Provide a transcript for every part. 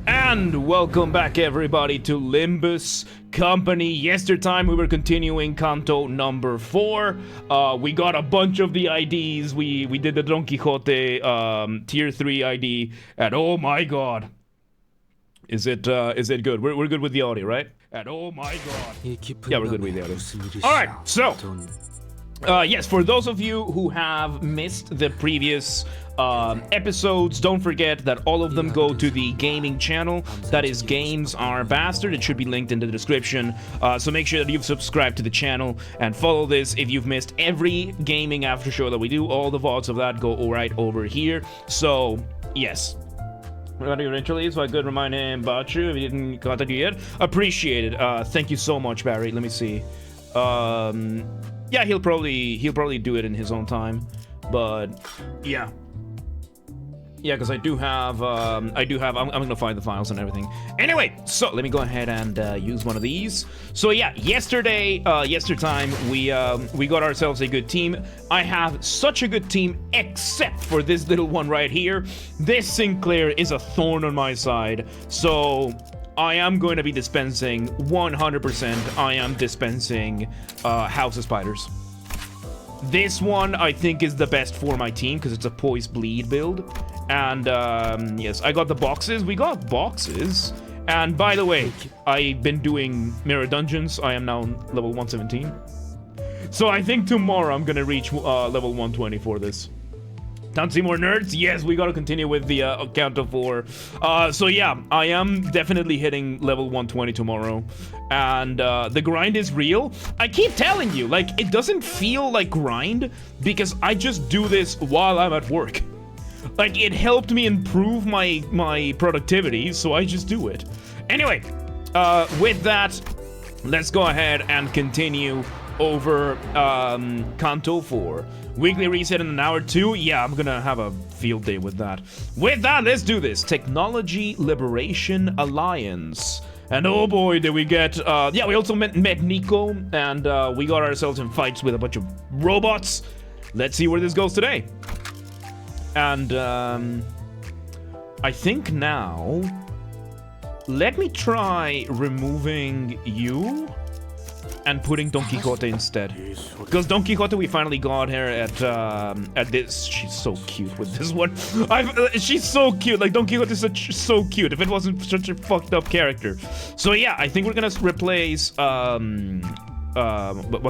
And welcome back everybody to Limbus Company. Yesterday we were continuing Canto number 4. We got a bunch of the IDs. We did the Don Quixote tier 3 ID, and oh my god. Is it good? We're good with the audio, right? And oh my god. Yeah, we're good with the audio. Alright, so yes, for those of you who have missed the previous episodes, don't forget that all of them go to the gaming channel. That is Games Are Bastard. It should be linked in the description. So make sure that you've subscribed to the channel and follow this. If you've missed every gaming after show that we do, all the VODs of that go right over here. So, yes. Eventually, so I could remind him about you if he didn't contact you yet. Appreciate it. Thank you so much, Barry. Let me see. Yeah, he'll probably do it in his own time, but yeah, because I do have, I'm gonna find the files and everything. Anyway, so let me go ahead and use one of these. So yeah, yesterday we got ourselves a good team. I have such a good team, except for this little one right here. This Sinclair is a thorn on my side, so I am going to be dispensing 100%. I am dispensing House of Spiders. This one I think is the best for my team because it's a Poise Bleed build. And yes, I got the boxes. We got boxes. And by the way, I've been doing mirror dungeons. I am now level 117. So I think tomorrow I'm gonna reach level 120 for this. Time to see more nerds? Yes, we gotta continue with the Canto 4. So yeah, I am definitely hitting level 120 tomorrow. And the grind is real. I keep telling you, like, it doesn't feel like grind because I just do this while I'm at work. Like, it helped me improve my productivity, so I just do it. Anyway, with that, let's go ahead and continue over Canto 4. Weekly reset in an hour too. Yeah, I'm gonna have a field day with that. With that, let's do this. Technology Liberation Alliance. And oh boy, did we get, yeah, we also met Nico, and we got ourselves in fights with a bunch of robots. Let's see where this goes today. And I think now, let me try removing you and putting Don Quixote instead, because Don Quixote we finally got her at this. She's so cute with this one. She's so cute. Like, Don Quixote is so cute. If it wasn't such a fucked up character. So yeah, I think we're gonna replace what's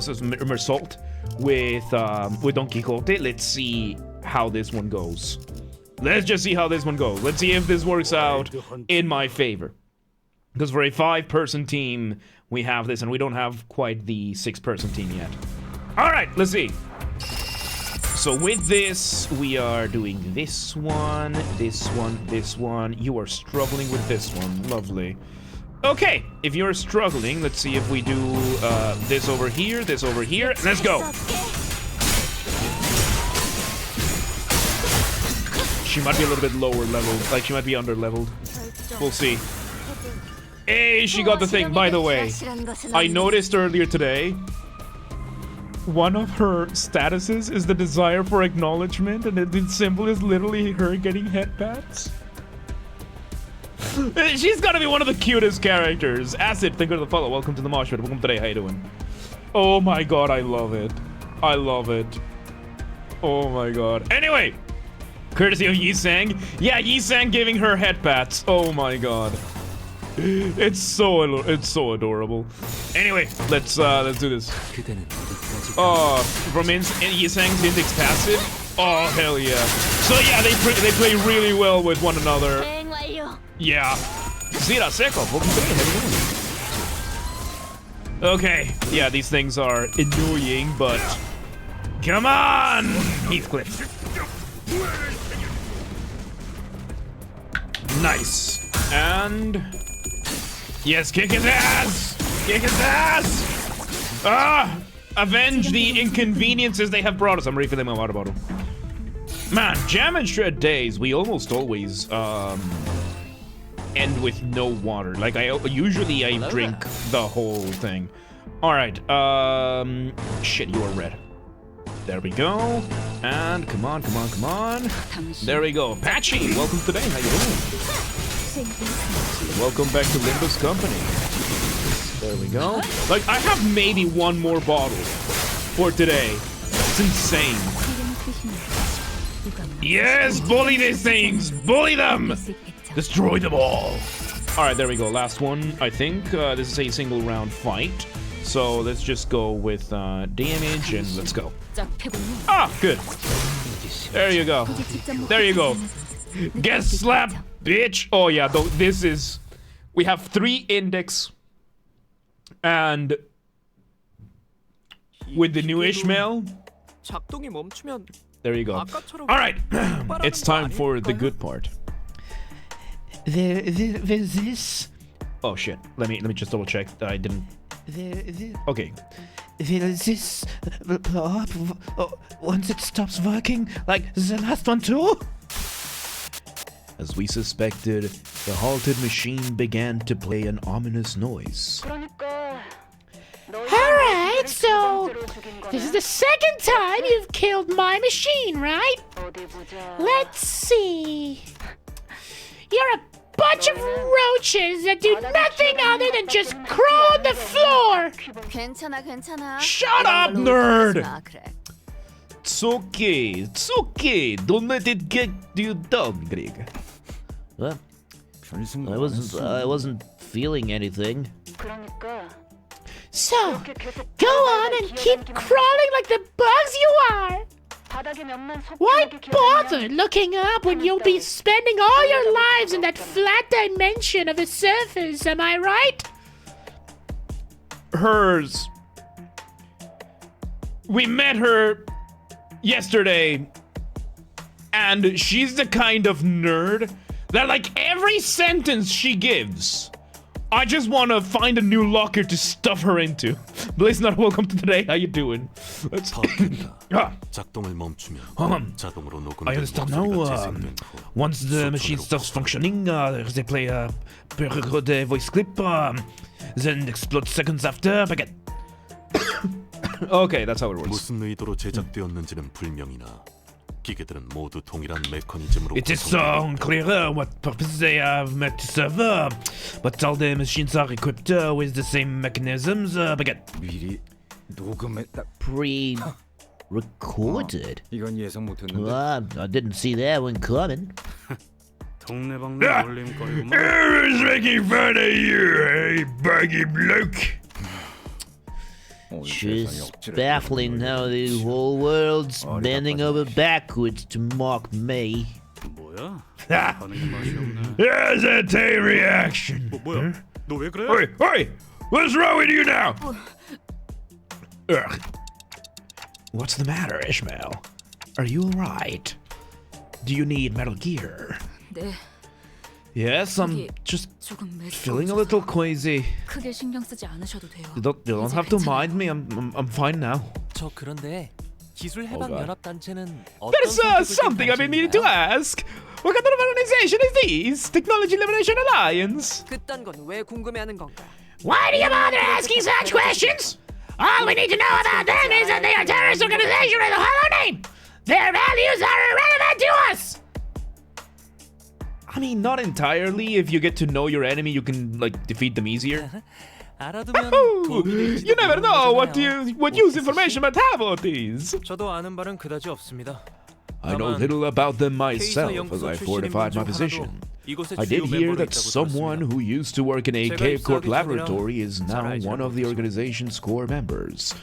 this, Mersault with Don Quixote. Let's see how this one goes. Let's just see how this one goes. Let's see if this works out in my favor. Because for a 5-person team, we have this, and we don't have quite the 6-person team yet. Alright, let's see. So with this, we are doing this one, this one, this one. You are struggling with this one. Lovely. Okay, if you're struggling, let's see if we do this over here, this over here. Let's go. She might be a little bit lower leveled, like she might be under leveled. We'll see. Hey, she got the thing. By the way, I noticed earlier today, one of her statuses is the desire for acknowledgement, and the symbol is literally her getting headpats. She's gotta be one of the cutest characters. Acid, thank you for the follow. Welcome to the mosh pit. Welcome today. How you doing? Oh my god, I love it. I love it. Oh my god. Anyway, courtesy of Yi-Sang. Yeah, Yi-Sang giving her headpats. Oh my god. It's so adorable. Anyway, let's do this. Oh, from Yi-Sang's Index passive. Oh hell yeah. So yeah, they play really well with one another. Yeah. Zira Sekov, welcome to me. Okay, yeah, these things are annoying, but come on, Heathcliff. Nice. And yes, kick his ass! Kick his ass! Ah! Avenge the inconveniences they have brought us. I'm refilling my water bottle. Man, Jam and Shred days, we almost always end with no water. Like, usually I drink the whole thing. Alright, shit, you are red. There we go. And come on, come on, come on. There we go. Patchy, welcome today. How you doing? Welcome back to Limbus Company. There we go. Like, I have maybe one more bottle for today. It's insane. Yes, bully these things! Bully them! Destroy them all! Alright, there we go. Last one, I think. This is a single round fight. So let's just go with damage and let's go. Ah, good. There you go. There you go. Get slapped, bitch! Oh yeah, though this is... We have 3 index. And... with the new Ishmael... There you go. Alright, it's time for the good part. There's this... Oh shit, let me just double check that I didn't... Okay. There's this... once it stops working, like the last one too? As we suspected, the halted machine began to play an ominous noise. Alright, so this is the second time you've killed my machine, right? Let's see. You're a bunch of roaches that do nothing other than just crawl on the floor. Shut up, nerd! It's okay. Don't let it get you down, Greg. Well, I wasn't feeling anything. So, go on and keep crawling like the bugs you are. Why bother looking up when you'll be spending all your lives in that flat dimension of the surface, am I right? Hers. We met her yesterday, and she's the kind of nerd that, like, every sentence she gives, I just want to find a new locker to stuff her into. Blaze, not welcome to today. How you doing? Let's... I understand now. Once the machine stops functioning, they play a pre-recorded voice clip, then explode seconds after. Baguette. Okay, that's how it works. 무슨 의도로 제작되었는지는 불명이나 기계들은 모두 동일한 메커니즘으로 It is unclear what purpose they have meant to serve, but all the machines are equipped with the same mechanisms. Baguette. 미리 녹음했다. Pre-recorded? 이건 예상 못했는데. Well, I didn't see that one coming. 동네방네 놀림거리구만. Who's making fun of you, hey, baggy bloke? Just baffling how the whole world's bending over backwards to mock me. 뭐야? 하는 게 맛이 없네. There's a tame reaction. 뭐야? 너 왜 그래? Hey! What's wrong with you now? Ugh. What's the matter, Ishmael? Are you alright? Do you need Metal Gear? 네. Yes, I'm just feeling a little queasy. 크게 신경 쓰지 않으셔도 돼요. You don't have to mind me. I'm fine now. 저 그런데 기술 해방 연합 단체는 There's something I've been meaning to ask. What kind of organization is this? Technology Liberation Alliance. 그딴 건 왜 궁금해하는 건가? Why do you bother asking such questions? All we need to know about them is that they are a terrorist organization with a hollow name. Their values are irrelevant to us. I mean, not entirely. If you get to know your enemy, you can, like, defeat them easier. 알아두면 You never know what use information might have about these. 저도 아는 바는 그다지 없습니다. I know little about them myself as I fortified my position. I did hear that someone who used to work in a Cave Court laboratory is now one of the organization's core members.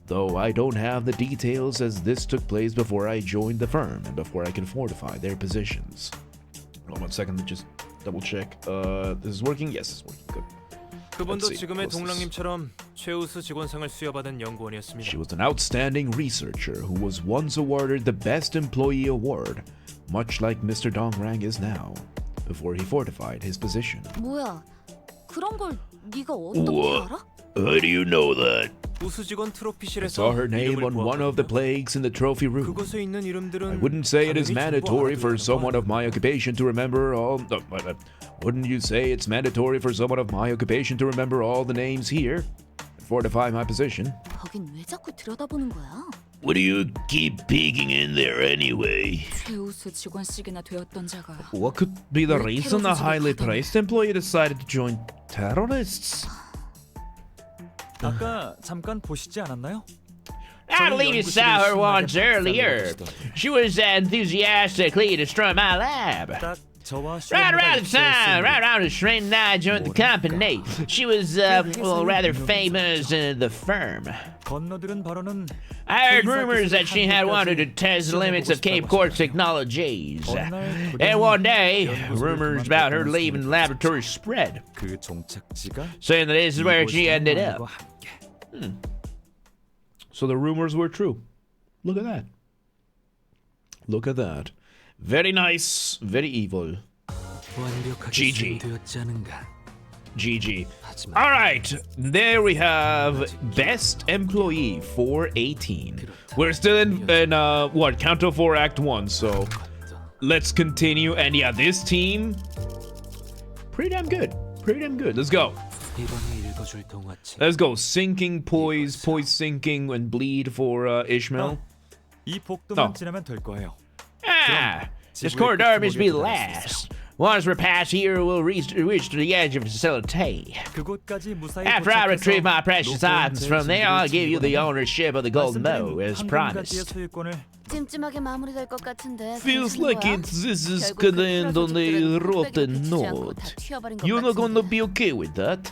Though I don't have the details as this took place before I joined the firm and before I can fortify their positions. Hold on 1 second to just double check. This is working? Yes, it's working. Good. 그분도 지금의 동랑님처럼 최우수 직원상을 수여받은 연구원이었습니다. She was an outstanding researcher who was once awarded the Best Employee Award, much like Mr. Dongrang is now, before he fortified his position. 뭐야? 그런 걸 네가 어떻게 알아? How do you know that? 우수 직원 트로피실에서 I saw her name on one of the plagues in the trophy room. 그곳에 있는 이름들은 I wouldn't say it is mandatory for someone of my occupation to remember all... wouldn't you say it's mandatory for someone of my occupation to remember all the names here? Fortify my position. 거긴 왜 자꾸 들여다보는 거야? What do you keep peeking in there anyway? 최우수 직원식이나 되었던 자가 What could be the reason a highly praised employee decided to join terrorists? 아까 잠깐 보시지 않았나요? I believe you saw her once earlier. She was enthusiastically destroying my lab. 딱 저와 Right around the time, right around the Shrine and I joined the company. She was, well, rather famous in the firm. 건너들은 발언은 I heard rumors that she had wanted to test the limits of Cape Court technologies. And one day, rumors about her leaving the laboratory spread, 그 종착지가 saying that this is where she ended up. So the rumors were true. Look at that. Look at that. Very nice, very evil. GG. GG. Alright, there we have Best Employee 418. We're still in what, Canto 4 Act 1, so let's continue. And yeah, this team, pretty damn good. Pretty damn good. Let's go. Let's go. Sinking, poise sinking, and bleed for Ishmael. 이 복도만 지나면 될 거예요. Ah, this corridor must be the last. Once we're past here, we'll reach to the edge of the facility. 그곳까지 무사히 After I 도착해서 retrieve my precious items from there, I'll give you the 지휘를 ownership of the golden bow, 말씀드린 as 한 promised. 군데까지의 소유권을 찜찜하게 마무리될 것 같은데 Feels 괜찮은 like 거야? this is 결국 gonna end on a 그 rotten 흑백을 비치지 않고 note. 다 튀어버린 것 You're not gonna 같은데. be okay with that.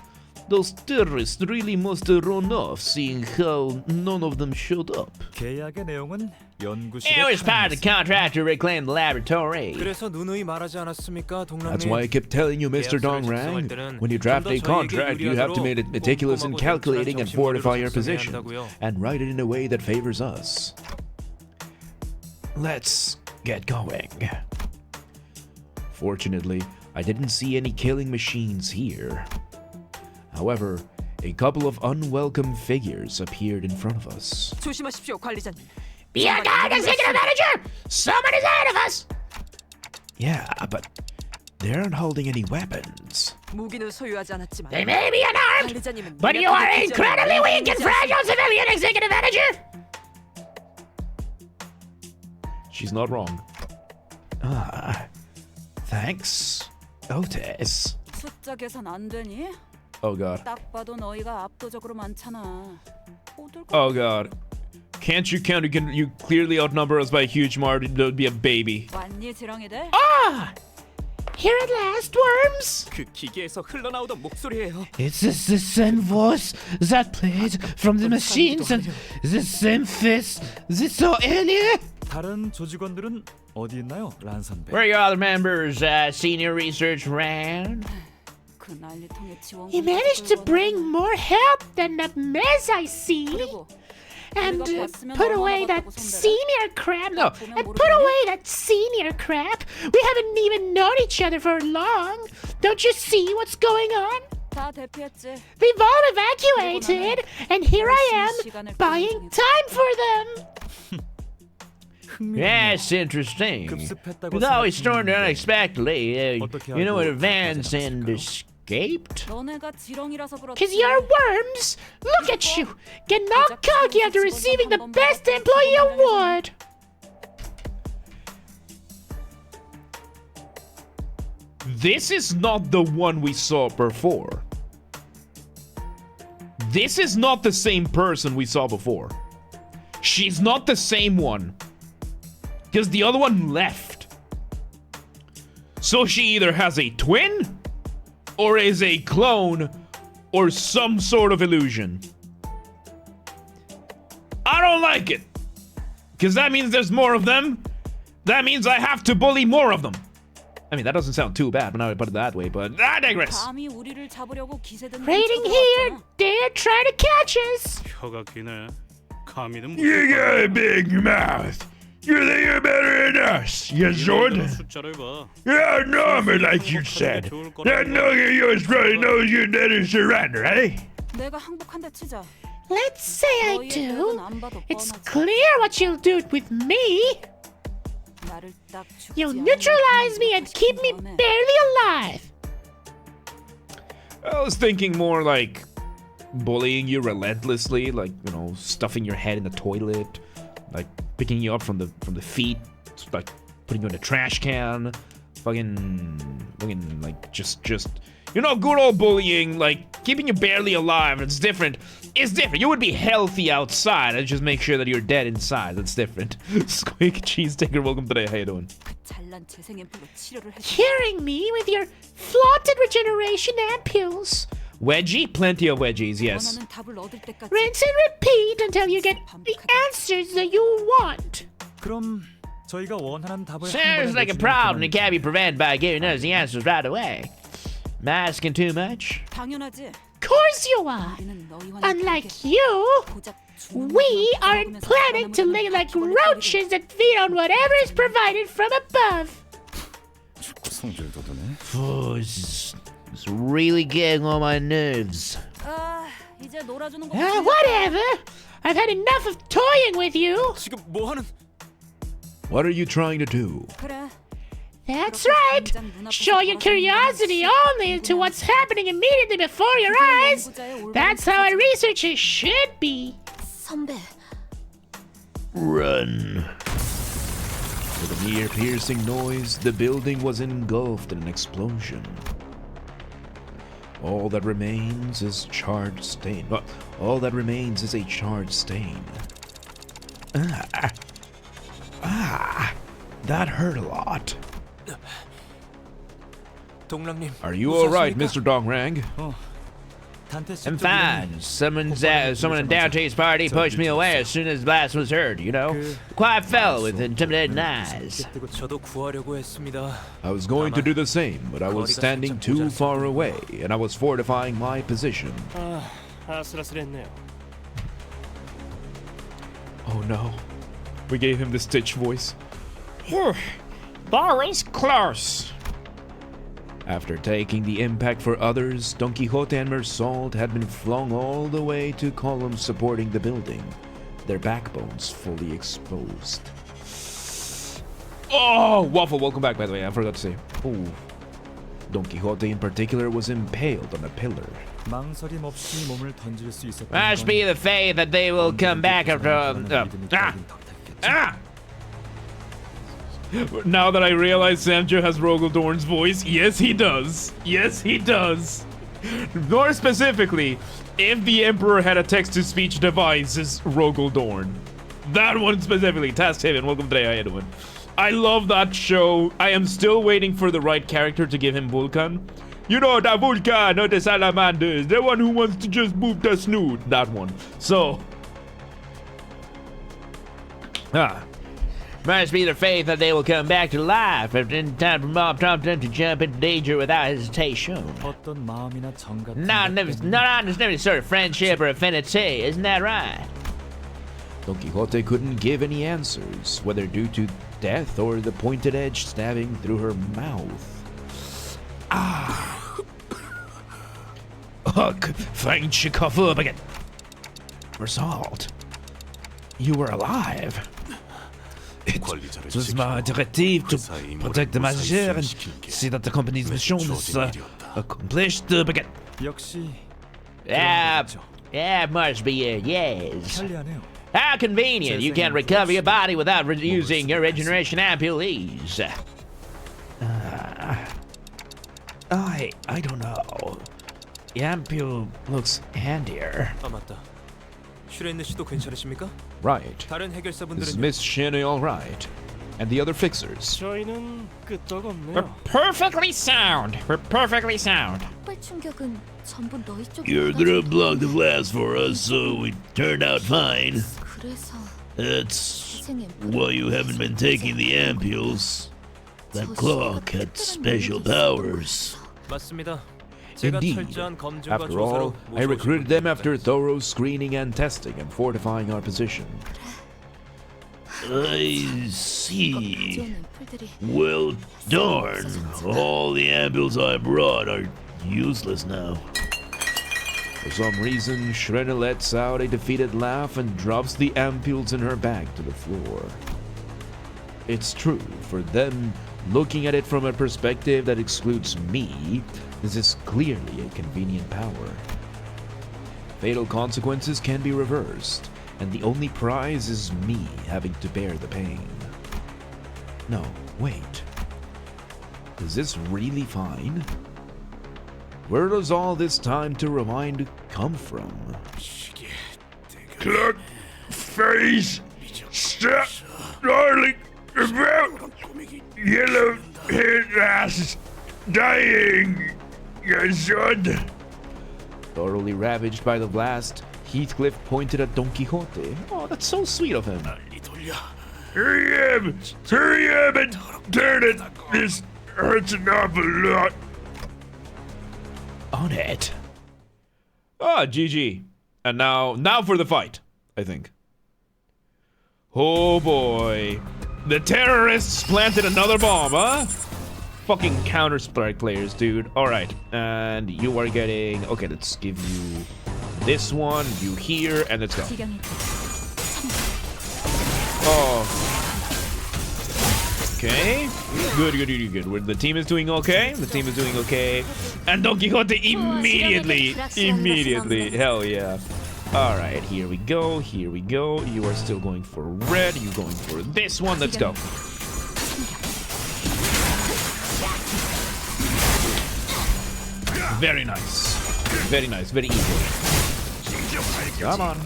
Those terrorists really must have run off, seeing how none of them showed up. 계약의 내용은 연구실에 It was part of the contract to reclaim the laboratory. 그래서 누누이 말하지 않았습니까, 동랑님? That's why I kept telling you, Mr. Dongrang, when you draft a contract, you have to make it meticulous in calculating and fortify your position, and write it in a way that favors us. Let's get going. Fortunately, I didn't see any killing machines here. However, a couple of unwelcome figures appeared in front of us. 조심하십시오, 관리자님. Be on guard, executive manager! Someone is ahead of us! Yeah, but they aren't holding any weapons. 무기는 소유하지 않았지만 They may be unarmed, 관리자님은 but you are 미약하게 incredibly weak and fragile civilian, executive manager! She's not wrong. Thanks, Otis. 숫자 계산 안 되니? Oh god. 딱 봐도 너희가 압도적으로 많잖아. Oh god. Can't you count? You clearly outnumber us by a huge margin. That would be a baby. 왔니 지렁이들? Ah! Here at last, worms! 그 기계에서 흘러나오던 목소리예요. It's the same voice that played from the machines and the same face that saw earlier. 다른 조직원들은 어디 있나요, 란 선배? Where are your other members, senior research round? 그 난리통에 지원. You managed to bring more help than the mess, I see. 그리고 And 우리가 봤으면 put 얼마나 away that 받았다고 선배를? senior crap. No, 보면 and 모르겠네. put away that senior crap. We haven't even known each other for long. Don't you see what's going on? 다 대피했지. They've all evacuated, and here I am buying time for them. That's interesting. 급습했다고 With always stormed 생각했는데 unexpectedly, 어떻게 you know, 알고 advanced 가져갔을까? and escaped? 너네가 지렁이라서 그렇지. Cause you're worms. Look at you, getting all cocky after receiving the best employee award. This is not the one we saw before. This is not the same person we saw before. She's not the same one. Because the other one left. So she either has a twin, or is a clone, or some sort of illusion. I don't like it. Because that means there's more of them. That means I have to bully more of them. I mean, that doesn't sound too bad when I put it that way, but I digress. 감히 우리를 잡으려고 기세든 Raiding here, they're trying to catch us. 혀가 기네. 감히는 You got a big mouth. You think you're better than us, you Zord? 숫자를 봐. Yeah, no, but like you said, that nugget of yours probably knows you'd better surrender, eh? 내가 항복한다 치자. Let's say I 너희의 do. 계획은 안 봐도 It's 뻔하지. clear what you'll do with me. 나를 딱 죽지 You'll 않으면 neutralize me and 하고 keep me 싶은 마음에 barely alive. I was thinking more like bullying you relentlessly, like, you know, stuffing your head in the toilet, like picking you up from the feet, like putting you in a trash can, fucking like just good old bullying, like keeping you barely alive. It's different. It's different. You would be healthy outside and just make sure that you're dead inside. That's different. Squeak Cheese Taker, welcome today. How you doing? Curing me with your flaunted regeneration ampules. Wedgie? Plenty of wedgies, yes. Rinse and repeat until you get the answers that you want. 그럼 저희가 원하는 답을 Sounds like a problem that can't be prevented by giving us the answers right away. Am I asking too much? 당연하지. Course you are. Unlike you, we aren't planning to live like roaches that feed on whatever is provided from above. 성질 돋우네. Oh, it's really getting on my nerves. 이제 놀아주는 거. Whatever. I've had enough of toying with you. 지금 뭐 하는? What are you trying to do? 그래. That's right. Show your curiosity only into what's happening immediately before your eyes. That's how a researcher should be. 선배, Run. With a near-piercing noise, the building was engulfed in an explosion. All that remains is charred stain. All that remains is a charred stain. That hurt a lot. 동랑님. Are you alright, Mr. Dongrang? I'm fine. Someone in Downtate's party pushed me away as soon as the blast was heard, you know? Quiet fellow with intimidating eyes. 저도 구하려고 했습니다. I was going to do the same, but I was standing too far away, and I was fortifying my position. 아슬아슬했네요. Oh no. We gave him the Stitch voice. That was close. After taking the impact for others, Don Quixote and Mersault had been flung all the way to columns supporting the building, their backbones fully exposed. Oh, Waffle, welcome back, by the way. I forgot to say. Oh, Don Quixote in particular was impaled on a pillar. 망설임 없이 몸을 던질 수 있었던 Must be the faith that they will come back after. Now that I realize Sancho has Rogaldorn's voice, yes he does. Yes he does. More specifically, if the Emperor had a text-to-speech device, is Rogaldorn. That one specifically. Task Haven, welcome today, how you doing? I love that show. I am still waiting for the right character to give him Vulcan. You know, the Vulcan, not the Salamanders. The one who wants to just move the snoot. That one. So. Must be the faith that they will come back to life if in time for Mob Thompson to jump into danger without hesitation. 어떤 마음이나 정 같은 Not any sort of friendship or affinity, isn't that right? Don Quixote couldn't give any answers, whether due to death or the pointed edge stabbing through her mouth. Ugh, fein je coffre again. Mersault, you were alive. It was my directive to protect the Major and see that the company's mission is accomplished. Baguette. 역시 Yeah, must be it, yes. 편리하네요. How convenient. You can recover your body without using your regeneration ampules. I don't know. The ampule looks handier. 아 맞다. 슈레인느 씨도 괜찮으십니까? Right. 다른 Is 해결사분들은 Miss Shannon all right? And the other fixers? 저희는 끄떡없네요. We're perfectly sound. We're perfectly sound. 폭발 충격은 전부 너희 쪽이 You're gonna block the blast for us, so we turned out fine. 그래서 That's 희생의 why you haven't been taking the ampules. That clock had special powers. 맞습니다. 제가 Indeed. 철저한 검증과 After all, 조사로 I recruited them after 모셔오신 thorough screening and testing and fortifying our position. I see. 가져온 앰플들이 Well, darn. All the ampules I brought are useless now. For some reason, Shrena lets out a defeated laugh and drops the ampules in her bag to the floor. It's true, for them, looking at it from a perspective that excludes me, this is clearly a convenient power. Fatal consequences can be reversed, And the only prize is me having to bear the pain. No, wait. Is this really fine? Where does all this time to rewind come from? Clock, face, stop, darling, about yellow haired ass dying, your son. Thoroughly ravaged by the blast, Heathcliff pointed at Don Quixote. Oh, that's so sweet of him. Hurry up and turn it. This hurts an awful lot. On it. Ah, GG. And now for the fight, I think. Oh boy. The terrorists planted another bomb, huh? Fucking Counter-Strike players, dude. Alright, and you are getting... Okay, let's give you this one, you here, and let's go. Oh. Okay. Good. The team is doing okay. The team is doing okay. And Don Quixote immediately. Hell yeah. Alright, here we go. You are still going for red. You're going for this one. Let's go. Very nice. Very easy. Come on.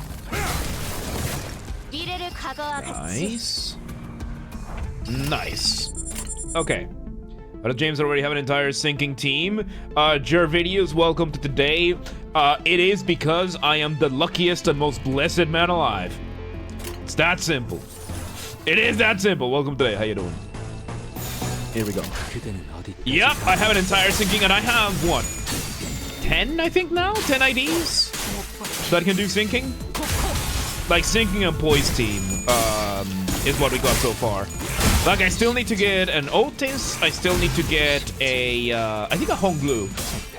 Nice. Okay. James already have an entire sinking team. Gervidius, welcome to today. It is because I am the luckiest and most blessed man alive. It's that simple. It is that simple. Welcome today. How you doing? Here we go. Yep, I have an entire sinking, and I have what? 10, I think now? 10 IDs that can do sinking? Like sinking and poise team is what we got so far. Like, I still need to get an Otis. I still need to get a, I think a Honglu.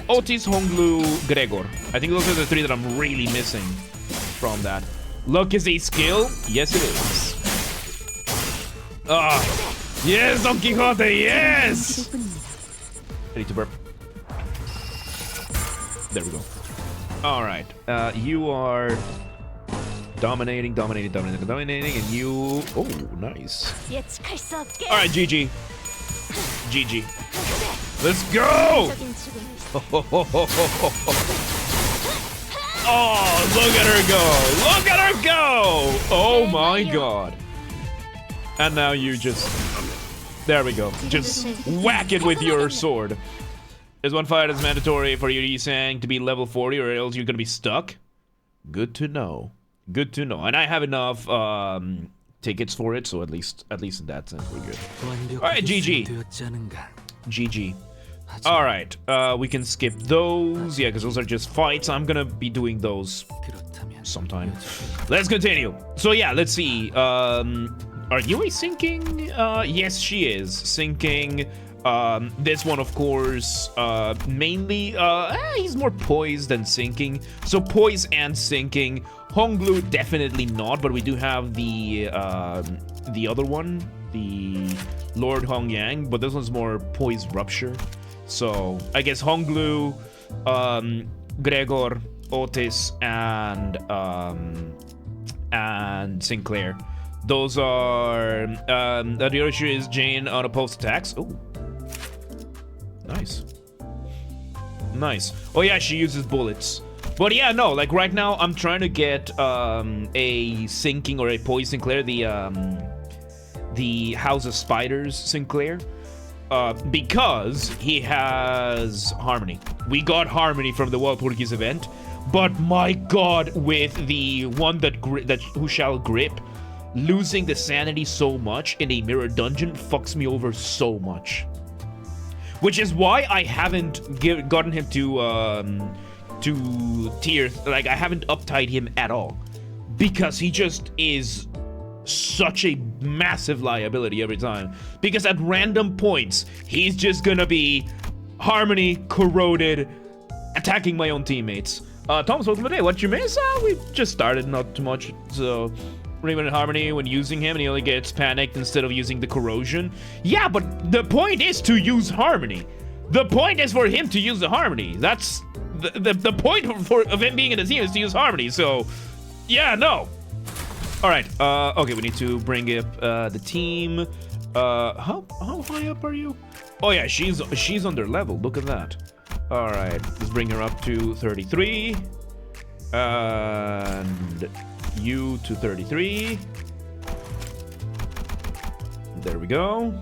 Otis, Honglu, Gregor. I think those are the three that I'm really missing from that. Luck is a skill. Yes, it is. Yes, Don Quixote, yes! I need to burp. There we go. Alright, you are... Dominating, and you... Oh, nice. Alright, GG. Let's go! Oh, look at her go! Oh my god. And now you just... There we go. Just whack it with your sword. Is one fight as mandatory for your desang to be level 40 or else you're gonna be stuck? Good to know. And I have enough tickets for it, so at least in that sense we're good. Alright, GG. Alright, we can skip those. Yeah, because those are just fights. I'm gonna be doing those sometime. Let's continue. So yeah, let's see. Are you a sinking? Yes, she is. Sinking. This one, of course, mainly, he's more poised than sinking. So poise and sinking. Honglu, definitely not, but we do have the other one, the Lord Hongyang, but this one's more poise rupture. So I guess Honglu, Gregor, Otis, and Sinclair. Those are the other issue is Jane on opposed attacks. Oh, nice. Oh yeah, she uses bullets. But yeah, no, like right now I'm trying to get a sinking or a poise Sinclair, the House of Spiders Sinclair, because he has Harmony. We got Harmony from the Walpurgis event, but my god, with the one that who shall grip, losing the sanity so much in a mirror dungeon fucks me over so much. Which is why I haven't gotten him to tier, like I haven't uptied him at all, because he just is such a massive liability every time, because at random points he's just gonna be Harmony corroded, attacking my own teammates. Thomas, welcome today. What you miss? We just started, not too much. So Raymond and Harmony, when using him, and he only gets panicked instead of using the corrosion. Yeah, but the point is to use Harmony. The point is for him to use the Harmony. That's the point of him being in the team is to use Harmony. So, yeah, no. All right. Okay, we need to bring up the team. How high up are you? Oh yeah, she's on their level. Look at that. All right, let's bring her up to 33, and you to 33. There we go.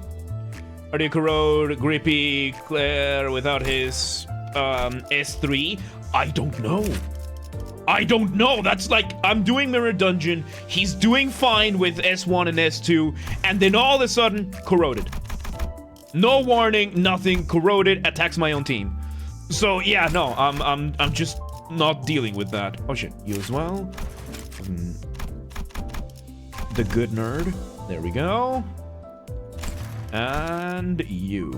Audio Corrode, Grippy, Claire without his S3. I don't know. That's like, I'm doing Mirror Dungeon. He's doing fine with S1 and S2, and then all of a sudden, corroded. No warning, nothing. Corroded, attacks my own team. So yeah, no, I'm just not dealing with that. Oh shit, you as well. The good nerd. There we go. And you.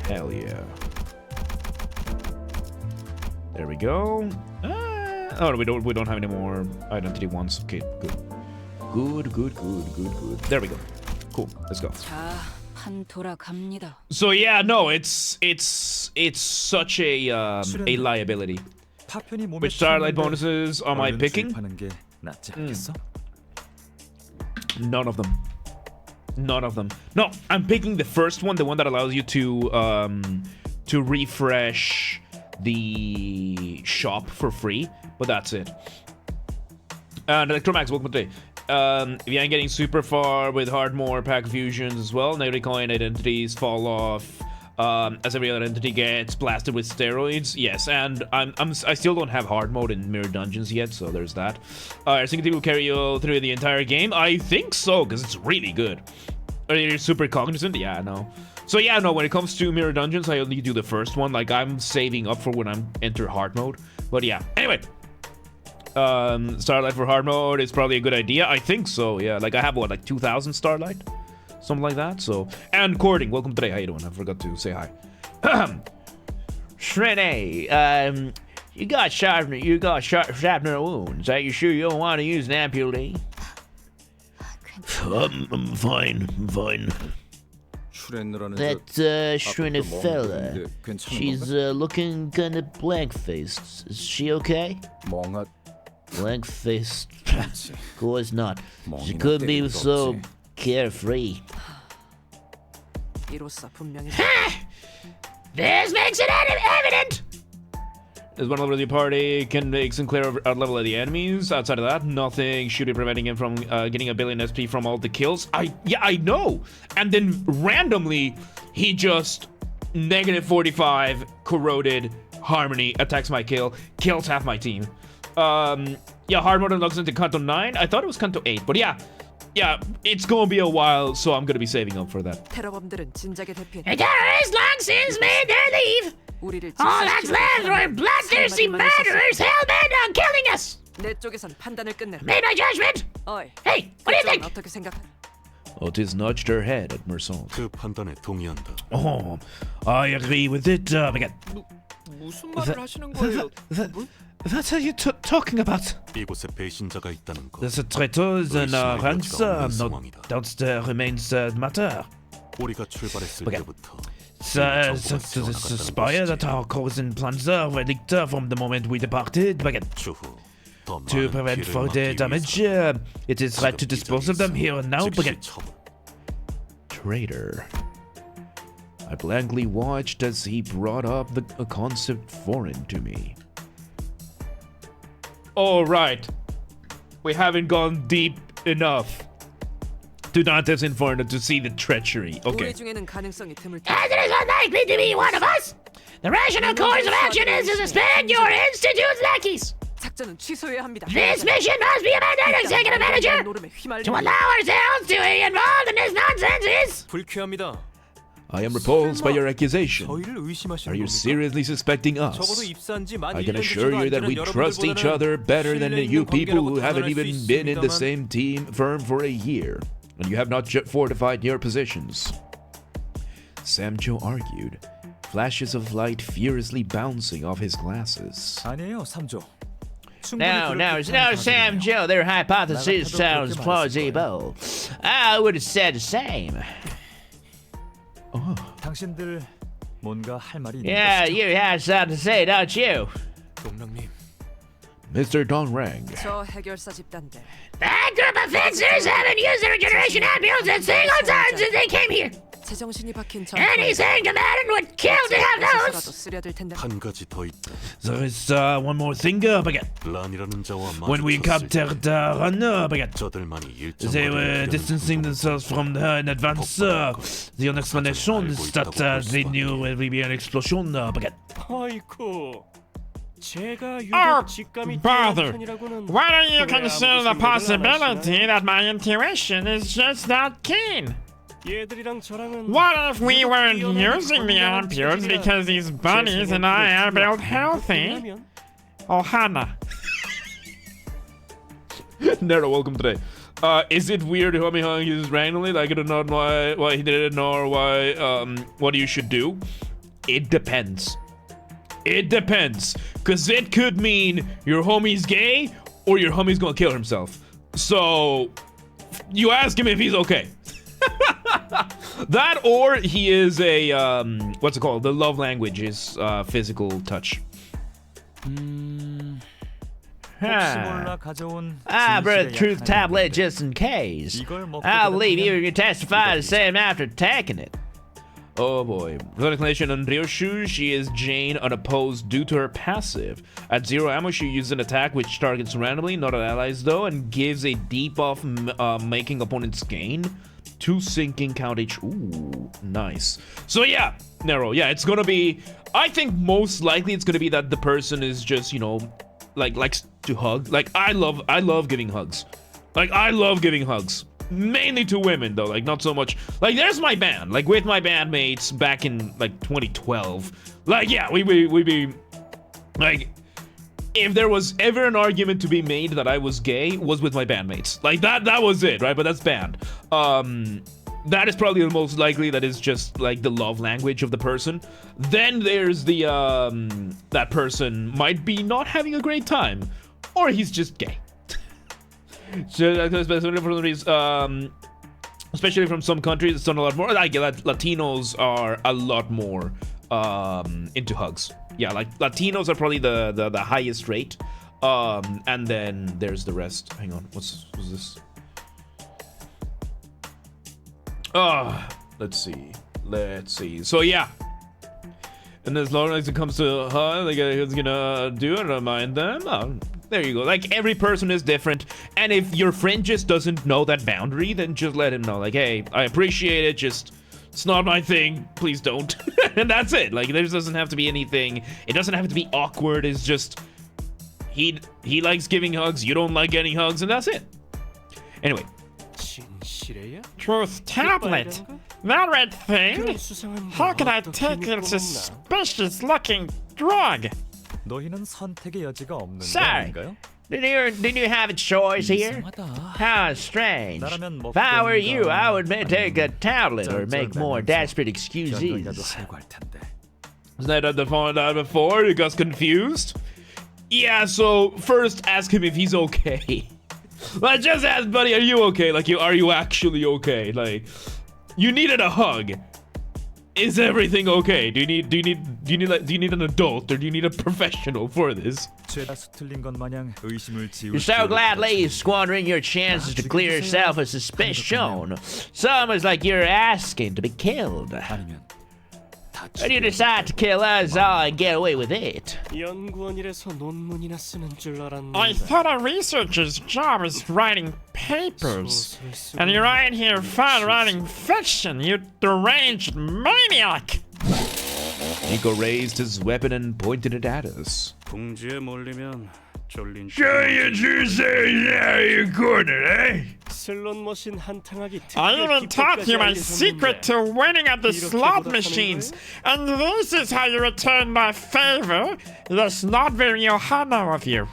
Hell yeah. There we go. Oh, no, we don't have any more identity ones. Okay, good. Good. There we go. Cool. Let's go. So yeah, no, it's such a liability. Which Starlight bonuses am I picking? None of them. No, I'm picking the first one, the one that allows you to refresh the shop for free, but that's it. And Electromax, welcome today. If you ain't getting super far with Hardmore pack fusions as well, negative coin identities fall off as every other entity gets blasted with steroids. Yes, and I still don't have hard mode in Mirror Dungeons yet, so there's that. I think it will carry you through the entire game. I think so, because it's really good. Are you super cognizant? Yeah, no. So yeah, no, when it comes to Mirror Dungeons, I only do the first one. Like, I'm saving up for when I'm enter hard mode. But yeah, anyway. Starlight for hard mode is probably a good idea. I think so, yeah. Like, I have, what, like 2,000 Starlight? Something like that, so. And Cording, welcome today. How you doing? I forgot to say hi. Shrene, you got sharpener wounds. Are you sure you don't want to use an amputee? I'm fine. That Shrene fella, she's looking kind of blank-faced. Is she okay? Blank-faced? Of course not. She could be so carefree. This makes it evident! There's one level of the party, can make SINCLAIR out level of the enemies. Outside of that, nothing should be preventing him from getting a billion SP from all the kills. I know. And then randomly, he just -45 corroded Harmony, attacks my kill, kills half my team. Yeah, hard mode unlocks into Canto 9. I thought it was Canto 8, but yeah, it's gonna be a while, so I'm gonna be saving up for that. The terrorists long since made their leave. All that's left are bloodthirsty murderers hell-bent on killing us. Made my judgment. Hey, what do you think? Otis nudged her head at Merson. 그 판단에 동의한다. Oh, I agree with it. Again. 무슨 말을 하시는 거예요? What are you talking about? 이곳에 배신자가 있다는 거. There's a traitors and a ransom. No doubts there remains matter. 우리가 출발했을 Okay. 때부터 To aspire that our cousin Planzer were licked from the moment we departed. Again. 추후 더 To 많은 prevent 피해를 further 막기 damage, 위해서 it is right to dispose of them here and now. 즉시 Again. 처분. Traitor. I blankly watched as he brought up a concept foreign to me. All right, we haven't gone deep enough to Dante's Inferno to see the treachery. Okay. As it is unlikely to be one of us, the rational course of action is to suspend your institute's lackeys. This mission must be abandoned, Executive Manager. To allow ourselves to be involved in this nonsense is 불쾌합니다. I am repulsed by your accusation. 저희를 의심하시는 Are you 겁니까? seriously suspecting us? 적어도 입사한 지 만 I can 1년 assure you that we trust each other better than you people who haven't even been in the same firm for a year, and you have not fortified your positions. Samjo argued, flashes of light furiously bouncing off his glasses. 아니에요, 3조. No, Sam Joe, their hypothesis sounds plausible. I would have said the same. 당신들 뭔가 할 말이 있는 Yeah, 것이죠? you have something to say, don't you? 동랑님, Mr. Dongrang. 저 해결사 집단들. That group of fencers haven't used their regeneration ampules a single time since they came here. 제정신이 박힌 Anything Commander would kill to have those. 쓰려들 텐데. 한 가지 더 있다. There is one more thing up again. 란이라는 자와 When we 마주쳤을 때 captured Run up again. 저들만이 일정 They were 거리를 distancing themselves from her in advance. The only explanation is that they knew it would be an explosion up again. 아이쿠. 제가 Oh, 유독 직감이 bother. 뛰어난 편이라고는 Why don't you 왜 consider 아무도 the 생각을 안 possibility 하시나요? that my intuition is just not keen? 얘들이랑 저랑은 What if we 유독 weren't 뛰어난 using the 건강한 ampules 체질이라 because these 제 bunnies and I are built healthy? 하면 Oh, Hannah. Nero, welcome today. Is it weird how he uses randomly? Like, I don't know why he did it, nor why, what you should do. It depends. It depends. Because it could mean your homie's gay, or your homie's gonna kill himself. So, you ask him if he's okay. That, or he is a, what's it called? The love language is physical touch. 혹시 몰라 가져온 I brought a 진실의 truth 약한 tablet 건데. just in case. 이걸 먹고 I'll leave you 들어가면 to testify the same after taking it. Oh boy. With explanation on Ryoshu, she is Jane unopposed due to her passive. At 0 ammo, she uses an attack which targets randomly, not allies though, and gives a debuff making opponents gain 2 sinking count each. Ooh, nice. So yeah, Nero, yeah, it's gonna be, I think most likely it's gonna be that the person is just, you know, likes to hug. Like, I love giving hugs. Like, I love giving hugs. Mainly to women, though. Like, not so much. Like, there's my band. Like, with my bandmates back in, like, 2012. Like, yeah, we be... Like, if there was ever an argument to be made that I was gay, was with my bandmates. Like, that was it, right? But that's banned. That is probably the most likely. That is just, like, the love language of the person. Then there's the, that person might be not having a great time. Or he's just gay. So, especially from some countries, it's done a lot more. Like, Latinos are a lot more into hugs. Yeah, like, Latinos are probably the highest rate. And then there's the rest. Hang on, what's this? Let's see. So yeah, and as long as it comes to like who's gonna do it, I don't mind them. There you go. Like, every person is different, and if your friend just doesn't know that boundary, then just let him know. Like, hey, I appreciate it. Just, it's not my thing. Please don't. And that's it. Like, there doesn't have to be anything. It doesn't have to be awkward. It's just he likes giving hugs. You don't like getting hugs, and that's it. Anyway. 진실해요? Truth tablet? That red thing? 그런 수상한 How can I 어떻게 take 믿고 a 먹나? suspicious looking drug? 너희는 선택의 여지가 없는 거 Sorry. 아닌가요? Did you have a choice here? How strange. If I were you, I would take a tablet or make more desperate excuses. 변덕이라도 하려고 할 텐데. Wasn't that the phone out before? You got confused? Yeah, so first ask him if he's okay. Like, just ask, buddy, are you okay? Like, are you actually okay? Like, you needed a hug. Is everything okay? Do you need an adult, or do you need a professional for this? 죄다 수틀린 것 마냥 의심을 지울 You're so 필요는 gladly 없지. squandering your chances to clear yourself of suspicion. It's almost like you're asking to be killed. 아니면 다 When you 죽여. decide to kill us all and get away with it. 연구원이라서 논문이나 쓰는 줄 알았는데. I thought a researcher's job is writing papers. And you're right here fun writing fiction, you deranged maniac! Nico raised his weapon and pointed it at us. 궁지에 몰리면 쫄린 you say you cornered, eh? 슬롯 머신 한탕하기 I even taught you my 알려줬는데. secret to winning at the slot machines. And this is how you return my favor? That's not very Ohana of you.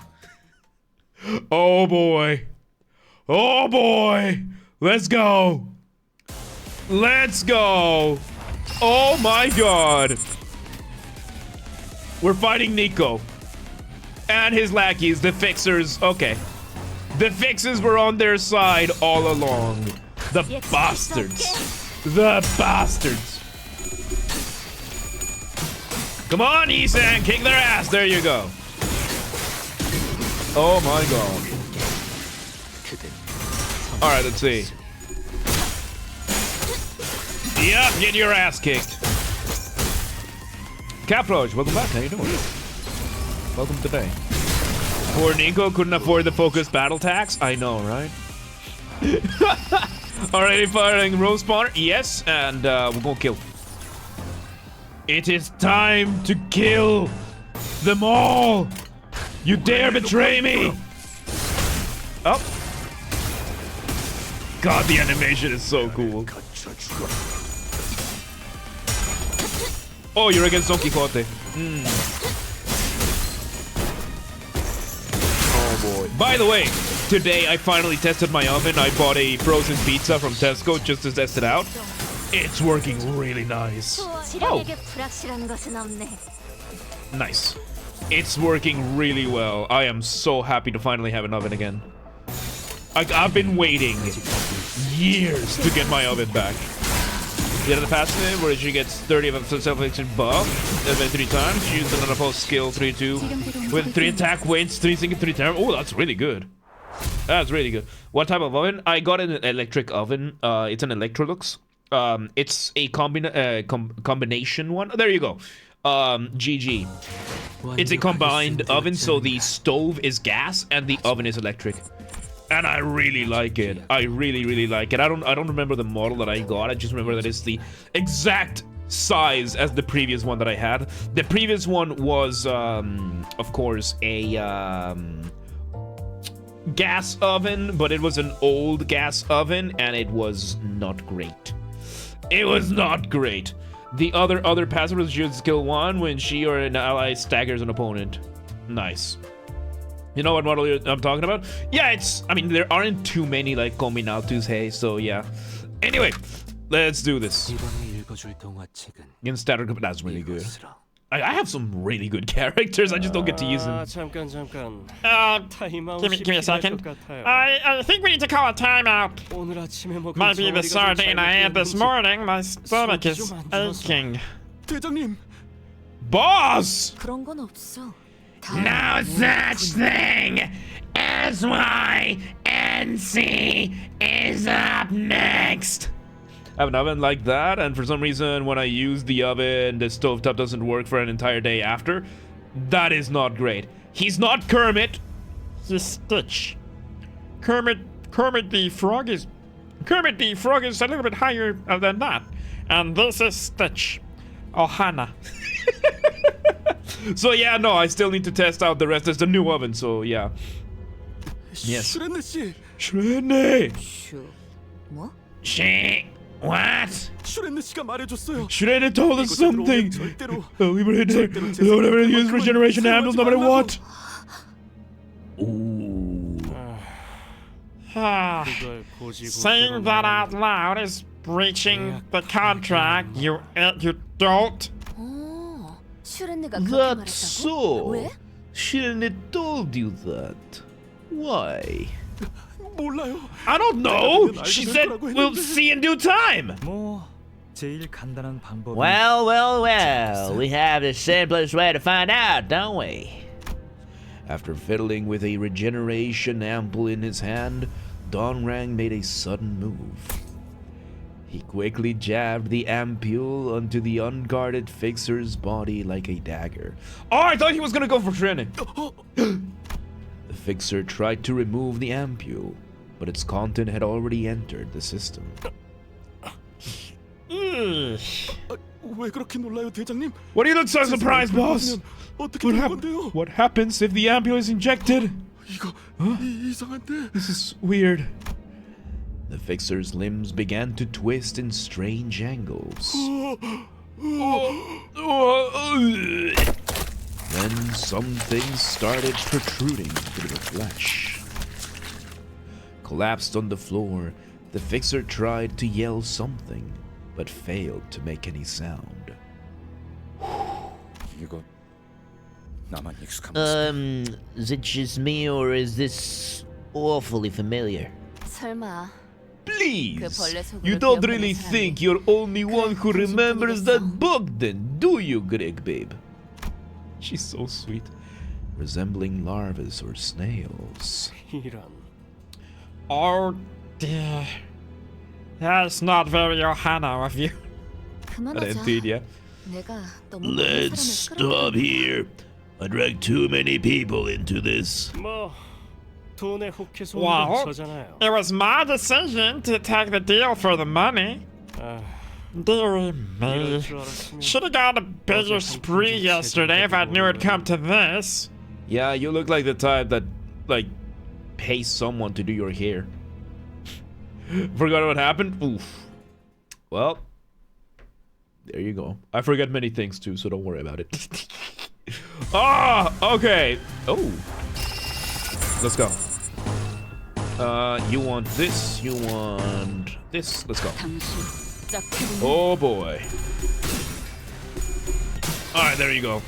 Oh boy. Oh boy. Let's go. Let's go. Oh my god. We're fighting Nico. And his lackeys, the fixers. Okay. The fixers were on their side all along. The bastards. The bastards. Come on, Isan, kick their ass. There you go. Oh my god. Alright, let's see. Yep, get your ass kicked. Caproach, welcome back. How you doing? Welcome today. Poor Nico couldn't afford the focused battle tax. I know, right? Already firing Rose Spawner? Yes, and we're gonna kill. It is time to kill them all! You dare betray me! Oh. God, the animation is so cool. Oh, you're against Don Quixote. Oh boy. By the way, today I finally tested my oven. I bought a frozen pizza from Tesco just to test it out. It's working really nice. Oh. Nice. It's working really well. I am so happy to finally have an oven again. I've been waiting years to get my oven back. The other passive where she gets 30 of a self-infliction buff 3 times. She used another post skill 3-2 with 3 attack weights, 3 single 3 term. Oh, that's really good. That's really good. What type of oven? I got an electric oven. It's an Electrolux. It's a combination one. There you go. GG. It's a combined oven, so the stove is gas and the oven is electric. And I really like it. I really like it. I don't remember the model that I got. I just remember that it's the exact size as the previous one that I had. The previous one was, of course, a gas oven, but it was an old gas oven, and it was not great. It was not great. The other passive was use skill 1 when she or an ally staggers an opponent. Nice. You know what model I'm talking about? Yeah, I mean, there aren't too many, like, Combinatus, hey, so yeah. Anyway, let's do this. Against Statter Group, that's really good. I have some really good characters, I just don't get to use them. 잠깐. Give me a second. I think we need to call a timeout. Might be the sardine I had this morning. My stomach is aching. 대장님. Boss! 그런 건 없어. No such thing as YNC is up next. I have an oven like that, and for some reason when I use the oven, the stovetop doesn't work for an entire day after. That is not great. He's not Kermit. He's Stitch. Kermit the Frog is a little bit higher than that. And this is Stitch. Ohana. So yeah, no, I still need to test out the rest. There's the new oven, so yeah. Yes. Shrene! 뭐? She what? Shrene told us something. We were in there. Don't ever use regeneration handles no matter what. Ooh. Saying that out loud is breaching the contract. You don't. 슈렌네가 그렇게 That's 말했다고? so. 왜? Shrene told you that. Why? I don't know. She said we'll see in due time. 뭐 제일 간단한 방법. Well. We have the simplest way to find out, don't we? After fiddling with a regeneration ampoule in his hand, Donrang made a sudden move. He quickly jabbed the ampule onto the unguarded fixer's body like a dagger. Oh, I thought he was gonna go for Shrene. The fixer tried to remove the ampule, but its content had already entered the system. What do you look so surprised, boss? What happens if the ampule is injected? Huh? This is weird. The fixer's limbs began to twist in strange angles. Then something started protruding through the flesh. Collapsed on the floor, the fixer tried to yell something, but failed to make any sound. Is it just me or is this awfully familiar? 설마. Please, you don't really think you're only one who remembers that book then, do you, Greg babe? She's so sweet. resembling larvae or snails. 이런. Oh dear. That's not very Ohana of you. 그만하자. Indeed, yeah. 내가 너무 Let's stop here. I dragged too many people into this. 뭐 돈에 혹해서 Wow. 온 저잖아요. It was my decision to take the deal for the money. 아, Dearie 이럴 me. 줄 알았으면 Should have gone a bigger spree yesterday if I knew it'd come to this. Yeah, you look like the type that, like, pays someone to do your hair. Forgot what happened? Oof. Well, there you go. I forget many things too, so don't worry about it. Okay. Oh. Let's go. You want this, you want this. Let's go. Oh boy. Alright, there you go.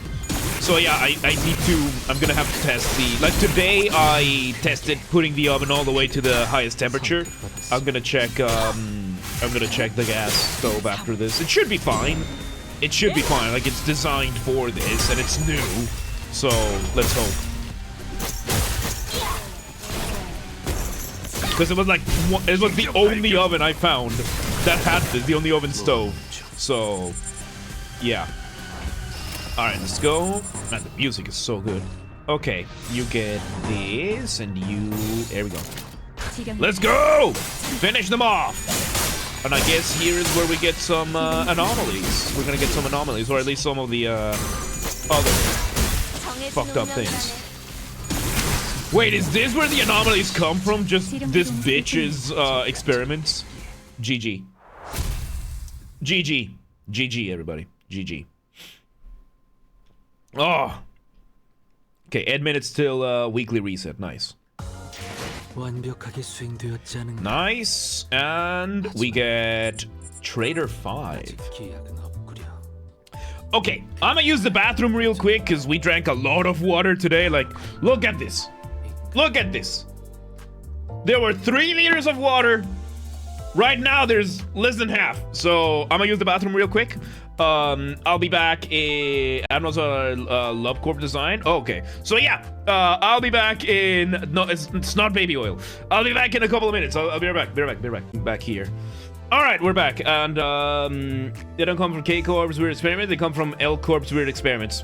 So yeah, I need to, I'm gonna have to test the, like today I tested putting the oven all the way to the highest temperature. I'm gonna check the gas stove after this. It should be fine. It should be fine, like it's designed for this and it's new. So, let's hope. Because it was like, it was the only oven I found that had this, the only oven stove. So, yeah. Alright, let's go. Man, the music is so good. Okay, you get this, and you... There we go. Let's go! Finish them off! And I guess here is where we get some anomalies. We're gonna get some anomalies, or at least some of the other fucked up things. Wait, is this where the anomalies come from? Just this bitch's experiments? GG. GG. GG, everybody. GG. Oh. Okay, admin it's still weekly reset. Nice. 완벽하게 수행되었지 않은 Nice. And we get Trader 5. 기약은 없구려. Okay, I'm gonna use the bathroom real quick because we drank a lot of water today. Like, look at this. Look at this. There were 3 liters of water. Right now, there's less than half. So, I'm gonna use the bathroom real quick. I'll be back in Admiral's Love Corp design. Oh, okay. So, yeah, I'll be back in... No, it's not baby oil. I'll be back in a couple of minutes. I'll be right back. Back here. All right, we're back. And they don't come from K Corp's Weird Experiment. They come from L Corp's Weird Experiments.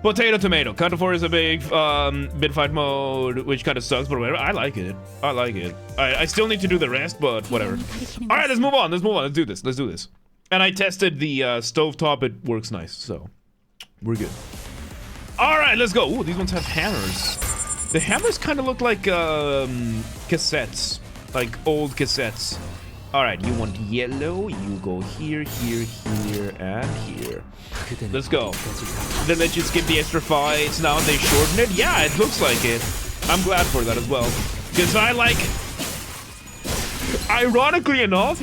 Potato tomato. Canto 4 is a big mid-fight mode, which kind of sucks, but whatever. I like it. I like it. I still need to do the rest, but whatever. All right, let's move on. Let's do this. And I tested the stovetop. It works nice, so we're good. All right, let's go. Ooh, these ones have hammers. The hammers kind of look like cassettes, like old cassettes. All right, you want yellow? You go here, here, here, and here. Let's go. They let you skip the extra fights now and they shorten it? Yeah, it looks like it. I'm glad for that as well. Because I like... Ironically enough,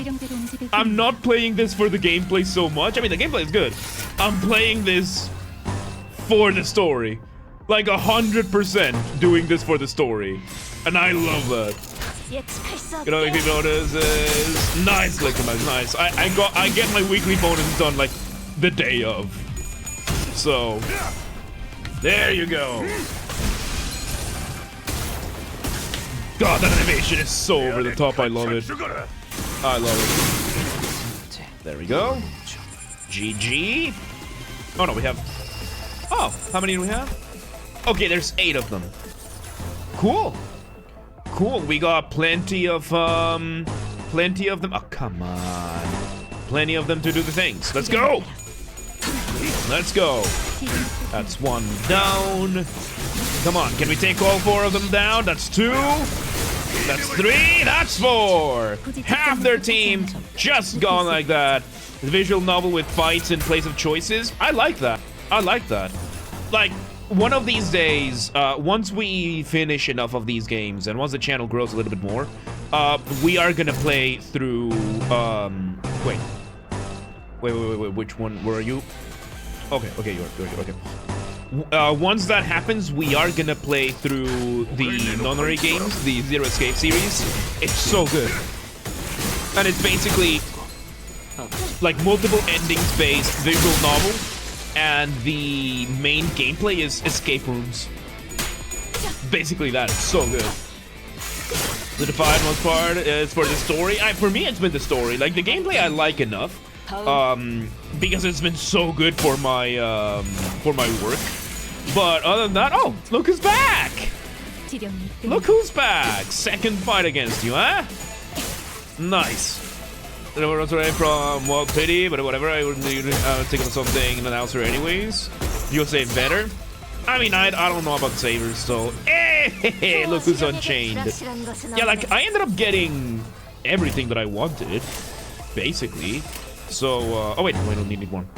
I'm not playing this for the gameplay so much. I mean, the gameplay is good. I'm playing this for the story. Like 100% doing this for the story. And I love that. You know, if you notice, nice, like nice. I get my weekly bonus done like the day of. So there you go. God, that animation is so over the top. I love it. I love it. There we go. GG. Oh no, we have. Oh, how many do we have? Okay, there's 8 of them. Cool. Cool, we got plenty of them. Oh, come on. Plenty of them to do the things. Let's go. Let's go. That's 1 down. Come on, can we take all 4 of them down? That's 2. That's 3. That's 4. Half their team just gone like that. The visual novel with fights in place of choices. I like that. I like that. Like, one of these days, once we finish enough of these games, and once the channel grows a little bit more, we are gonna play through, wait, which one, where are you? Okay, you're okay. Once that happens, we are gonna play through the nonary games, the Zero Escape series. It's so good. And it's basically, like, multiple endings-based visual novel. And the main gameplay is escape rooms. basically that. It's so good. The defiant most part is for the story. For me, it's been the story. Like the gameplay, I like enough, because it's been so good for my work. But other than that, oh, look who's back! Look who's back! Second fight against you, huh? Nice. They were also from well, pity, but whatever. I would take on something in an announcer anyways. You'll say better. I mean, I don't know about savers, so hey, look who's unchained. Yeah, like I ended up getting everything that I wanted, basically. So, oh wait, I don't need one.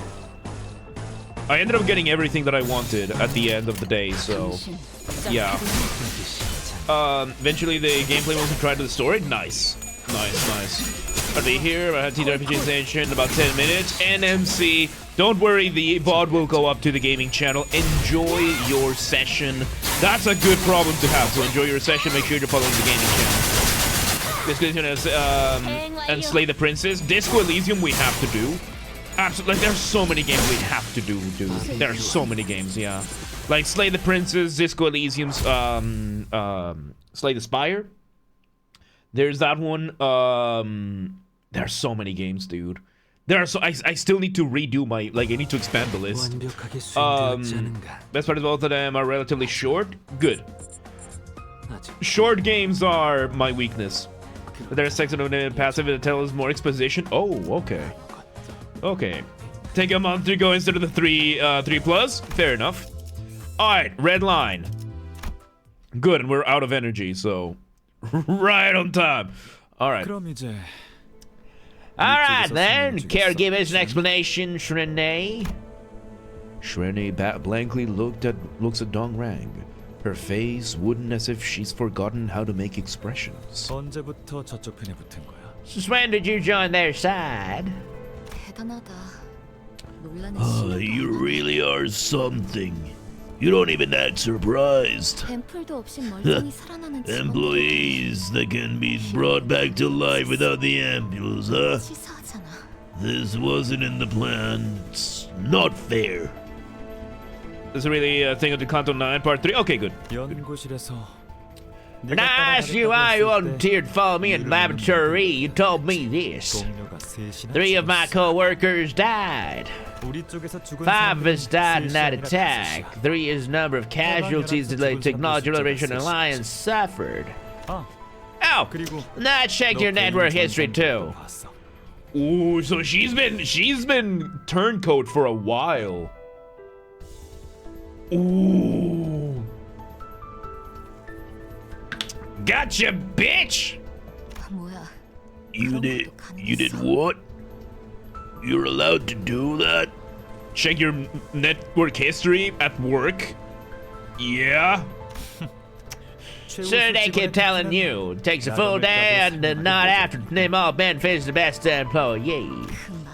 I ended up getting everything that I wanted at the end of the day, so yeah. Eventually the gameplay wasn't tried to the story. Nice. Are they here? I had TWRPG station in about 10 minutes. NMC. Don't worry, the VOD will go up to the gaming channel. Enjoy your session. That's a good problem to have. So enjoy your session. Make sure you're following the gaming channel. Disco Elysium and Slay the Princess. Disco Elysium we have to do. Absolutely. Like, there's so many games we have to do, dude. There are so many games, yeah. Like Slay the Princess, Disco Elysium's, Slay the Spire. There's that one. There are so many games, dude. There are so I still need to redo my I need to expand the list. Best part is both of them are relatively short. Good. Short games are my weakness. But there's section of the passive that tells more exposition. Oh, okay. Okay. Take a month to go instead of the 3 plus. Fair enough. All right, red line. Good, and we're out of energy, so right on time. All right. All right, then. Care give us an explanation, Shrene. Shrene blankly looks at Dongrang. Her face wooden as if she's forgotten how to make expressions. 언제부터 저쪽 편에 붙은 거야? Since when did you join their side? You really are something. You don't even act surprised. Employees that can be brought back to life without the ampules, huh? This wasn't in the plan. It's not fair. This is really a thing of the Canto 9 part 3. Okay, good. 연구실에서 When I asked you why you volunteered to follow me in the laboratory, you told me this. 3 of my co-workers died. 5 of us died in that attack. 3 is the number of casualties the Technology Liberation Alliance suffered. Oh, now I checked your network history too. Ooh, so she's been turncoat for a while. Ooh. Gotcha, bitch! You did what? You're allowed to do that? Check your network history at work? Yeah? So they keep telling you. It takes a full day and not after to name all benefits the best employee.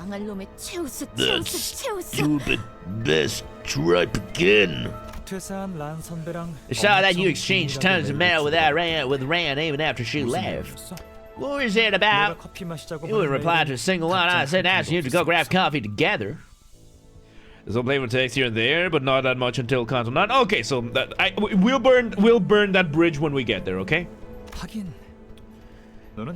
That stupid best tripe again. I saw that you exchanged tons of mail with Rand even after she left. What was it about? You wouldn't reply to a single line I said asking you to go grab coffee together. There's some playable text here and there, but not that much until Canto 9. Okay, so we'll burn that bridge when we get there, okay?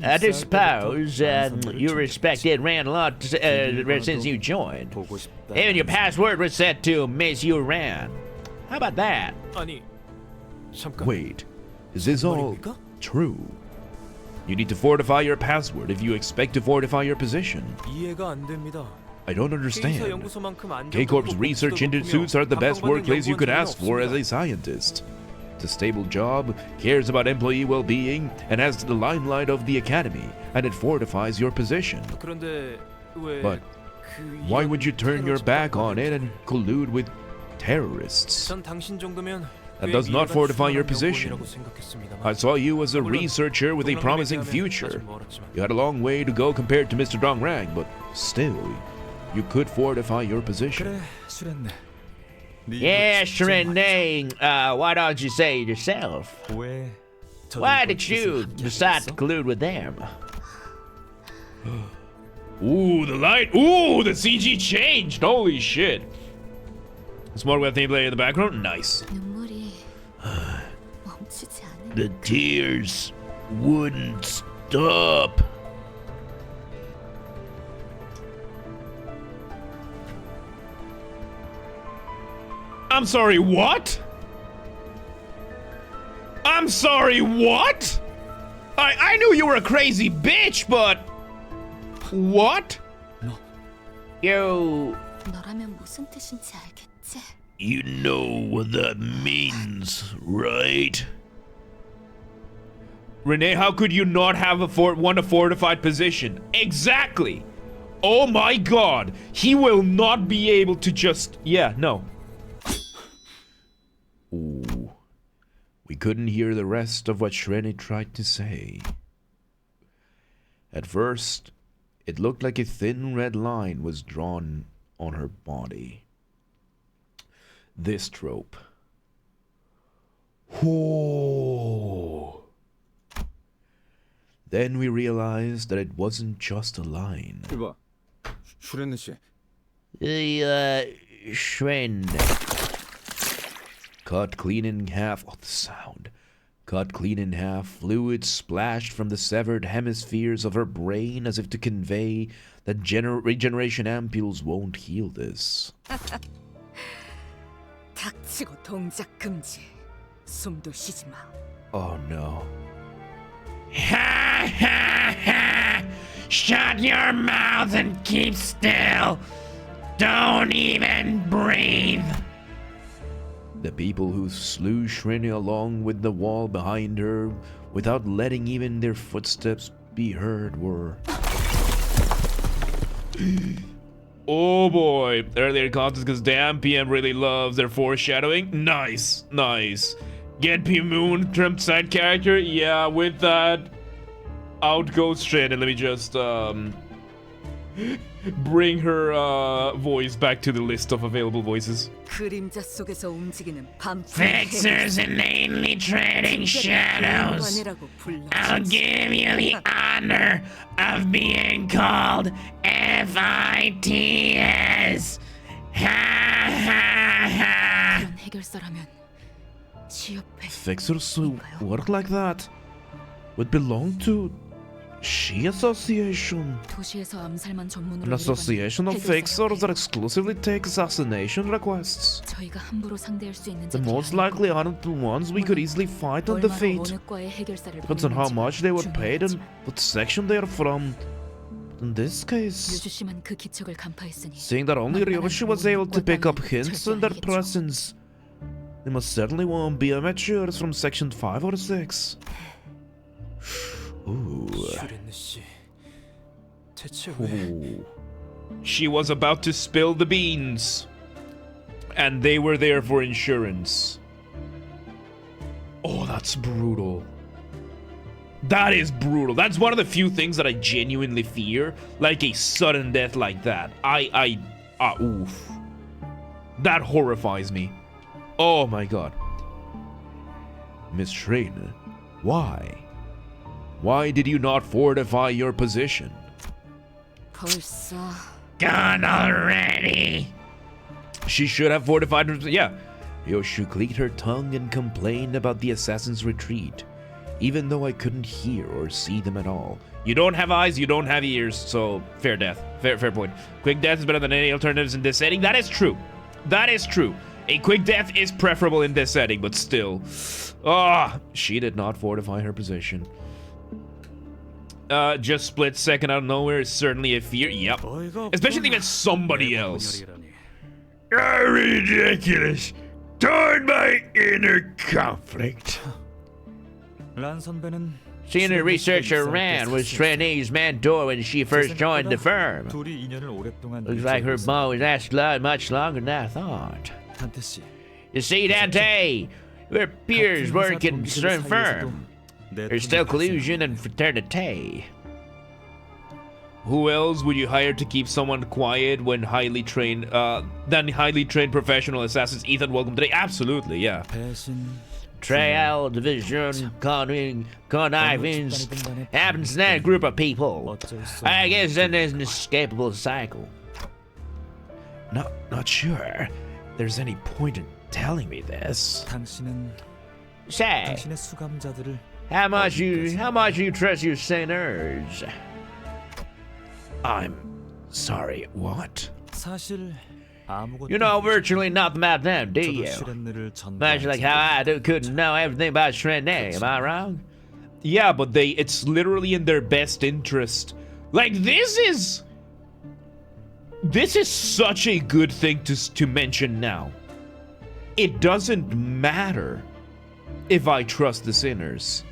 I do suppose you respected Rand a lot since you joined. Even your password was set to Miss You Rand. How about that? Wait, is this all true? You need to fortify your password if you expect to fortify your position. I don't understand. K-Corp's research institutes are the best workplace you could ask for as a scientist. It's a stable job, cares about employee well-being, and has the limelight of the academy, and it fortifies your position. But why would you turn your back on it and collude with terrorists? That does not fortify your position. I saw you as a researcher with a promising future. You had a long way to go compared to Mr. Dongrang, but still, you could fortify your position. Yeah, Shrene, why don't you say it yourself? Why did you decide to collude with them? Ooh, the light. Ooh, the CG changed. Holy shit. Smart web gameplay in the background. Nice. 멈추지 않을. The tears wouldn't stop. I'm sorry, what? I'm sorry, what? I knew you were a crazy bitch, but what? No. Yo, 너라면 무슨 뜻인지 알겠지? you know what that means, right? Renee, how could you not have a fortified position? Exactly. Oh my god. He will not be able to just... Yeah, no. Ooh. We couldn't hear the rest of what Shrene tried to say. At first, it looked like a thin red line was drawn on her body. This trope. Whoa. Then we realized that it wasn't just a line. 이봐, 슈레네 씨. Shren. Cut clean in half. Oh, the sound. Cut clean in half. Fluid splashed from the severed hemispheres of her brain as if to convey that regeneration ampules won't heal this. 닥치고 동작 금지. 숨도 쉬지 마. Oh no. Ha ha ha! Shut your mouth and keep still! Don't even breathe! The people who slew Shrene along with the wall behind her, without letting even their footsteps be heard, were... Oh boy! Earlier content because damn PM really loves their foreshadowing. Nice, nice. Get P Moon trimmed side character? Yeah, with that, out goes Shrene. And let me just bring her voice back to the list of available voices. 그림자 속에서 움직이는 밤. Fixers inanely treading shadows. I'll give you the honor of being called FITS. Ha ha ha. 그런 해결사라면 지역회. Fixers who work like that would belong to She Association. 도시에서 암살만 전문으로 An association of fixers that exclusively take assassination requests. 저희가 함부로 상대할 수 있는 The most likely aren't the ones we could easily fight and defeat. Depends on how much they were paid and what section they are from. In this case, 유주씨만 그 기척을 간파했으니 seeing that only Ryoshi was able to pick up hints in their presence, they most certainly won't be amateurs from section 5 or 6. Ooh. 슈레네 씨. 대체 왜? Ooh. She was about to spill the beans, and they were there for insurance. Oh, that's brutal. That is brutal. That's one of the few things that I genuinely fear, like a sudden death like that. Oof. That horrifies me. Oh my god. Miss Shrene, why? Why did you not fortify your position? 벌써 Gone already. She should have fortified her. Yeah. Ryoshu clicked her tongue and complained about the assassin's retreat, even though I couldn't hear or see them at all. You don't have eyes, you don't have ears, so fair death. Fair point. Quick death is better than any alternatives in this setting. That is true. That is true. A quick death is preferable in this setting, but still. She did not fortify her position. Just split second out of nowhere is certainly a fear. Yep. Especially if it's somebody else. Ridiculous. Torn by inner conflict. 란 선배는 Senior researcher Rand was Shrene's mentor when she first joined the firm. 둘이 인연을 오랫동안 Looks like her bond was lasted much longer than I thought. 한태 씨. You see, Dante, we're peers working in the same firm. There's still collusion and fraternity. Who else would you hire to keep someone quiet when highly trained professional assassins? Ethan, welcome today. Absolutely, yeah. 배신. Trial, division, connivance happens to that group of people. I guess then there's an inescapable cycle. Not sure there's any point in telling me this. 당신은 Say, 당신의 수감자들을 how much you trust your sinners? I'm sorry, what? 사실 아무것도 You know virtually nothing about them, do 저도 you? 슈렌느를 Much like how I couldn't know everything about Shrene, am I wrong? Yeah, but it's literally in their best interest. Like, this is such a good thing to mention now. It doesn't matter if I trust the sinners.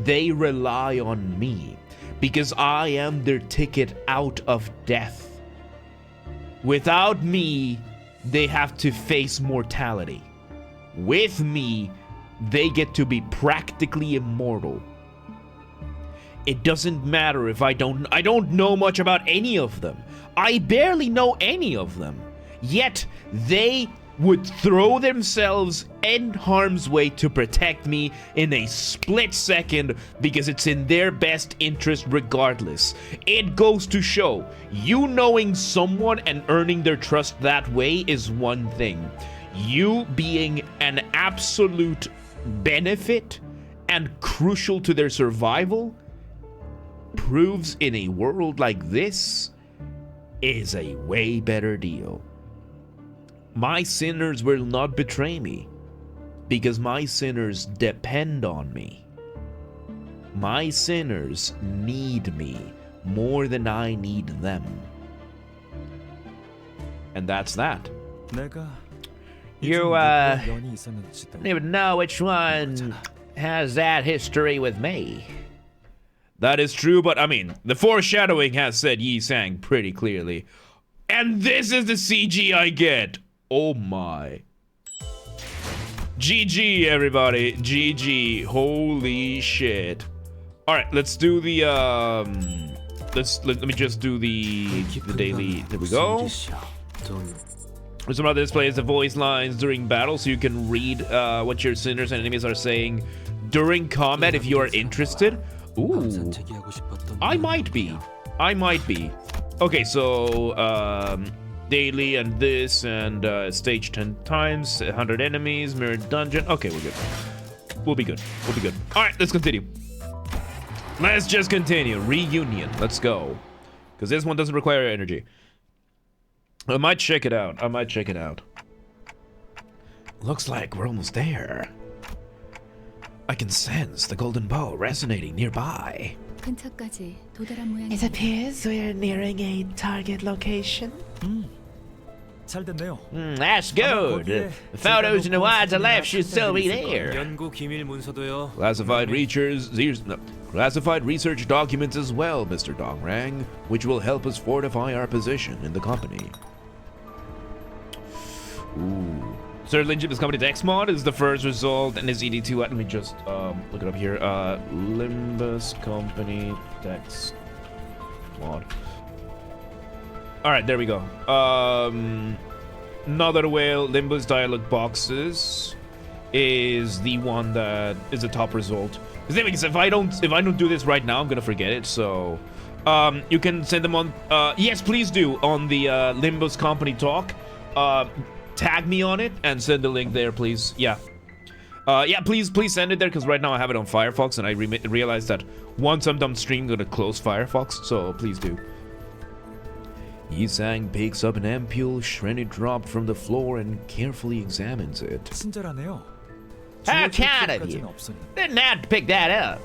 They rely on me because I am their ticket out of death. Without me, they have to face mortality. With me, they get to be practically immortal. It doesn't matter if I don't know much about any of them. I barely know any of them. Yet they would throw themselves in harm's way to protect me in a split second because it's in their best interest regardless. It goes to show, you knowing someone and earning their trust that way is one thing. You being an absolute benefit and crucial to their survival proves in a world like this is a way better deal. My sinners will not betray me because my sinners depend on me. My sinners need me more than I need them. And that's that. 내가 You 연이 있었는지도 don't even know which one has that history with me. That is true, but I mean, the foreshadowing has said Yi Sang pretty clearly. And this is the CG I get. Oh my. GG, everybody. GG. Holy shit. Alright, let's do the, let me just do the daily. There we go. Some other displays the voice lines during battle so you can read what your sinners and enemies are saying during combat if you are interested. Ooh. I might be. Okay, so, daily and this and stage 10 times, 100 enemies, mirrored dungeon. Okay, we're good. We'll be good. Alright, let's continue. Let's just continue. Reunion. Let's go. Because this one doesn't require energy. I might check it out. Looks like we're almost there. I can sense the golden bow resonating nearby. 근처까지 도달한 모양이야. It appears we're nearing a target location. 잘 됐네요. That's good. The photos in the wide to left should still be there. 연구 기밀 문서도요. Classified research documents as well, Mr. Dongrang, which will help us fortify our position in the company. Ooh. Sir Limbus Company Dex mod is the first result and is ED2. Let me just look it up here. Limbus Company Dex mod. Alright, there we go. Another whale, Limbus dialogue boxes is the one that is the top result. Because if I don't do this right now, I'm gonna forget it. So you can send them on yes, please do on the Limbus Company talk. Tag me on it and send the link there, please. Yeah, please send it there because right now I have it on Firefox and I realized that once I'm done streaming, I'm gonna close Firefox. So please do. Yi Sang picks up an ampule Shrenny dropped from the floor and carefully examines it. 친절하네요. How kind of you! Didn't have to pick that up.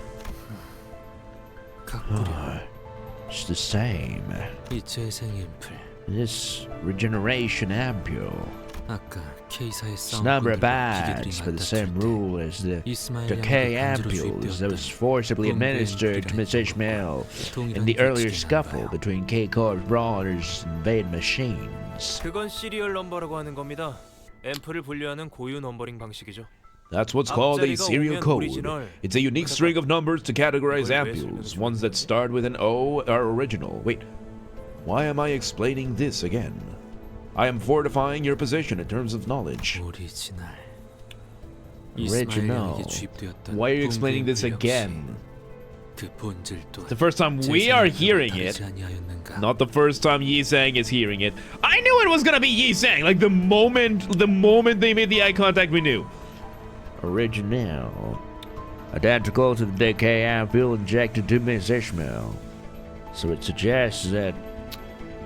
It's the same. 이 재생 앰플. This regeneration ampule. 아까 K사의 It's number 싸움꾼들과 abides by the same rule as the decay ampules that was forcibly administered to Miss Ishmael in the earlier scuffle between K-Corp's brawlers and invading machines. 그건 시리얼 넘버라고 하는 겁니다. 앰플을 분류하는 고유 넘버링 방식이죠. That's what's called a serial code. It's a unique string of numbers to categorize ampules. Ones that start with an O are original. Wait, why am I explaining this again? I am fortifying your position in terms of knowledge. Original. Why are you explaining this again? It's the first time we are hearing it. Not the first time Yi Sang is hearing it. I knew it was gonna be Yi Sang. Like the moment they made the eye contact, we knew. original. Identical to the decay ampule injected to Miss Ishmael. So it suggests that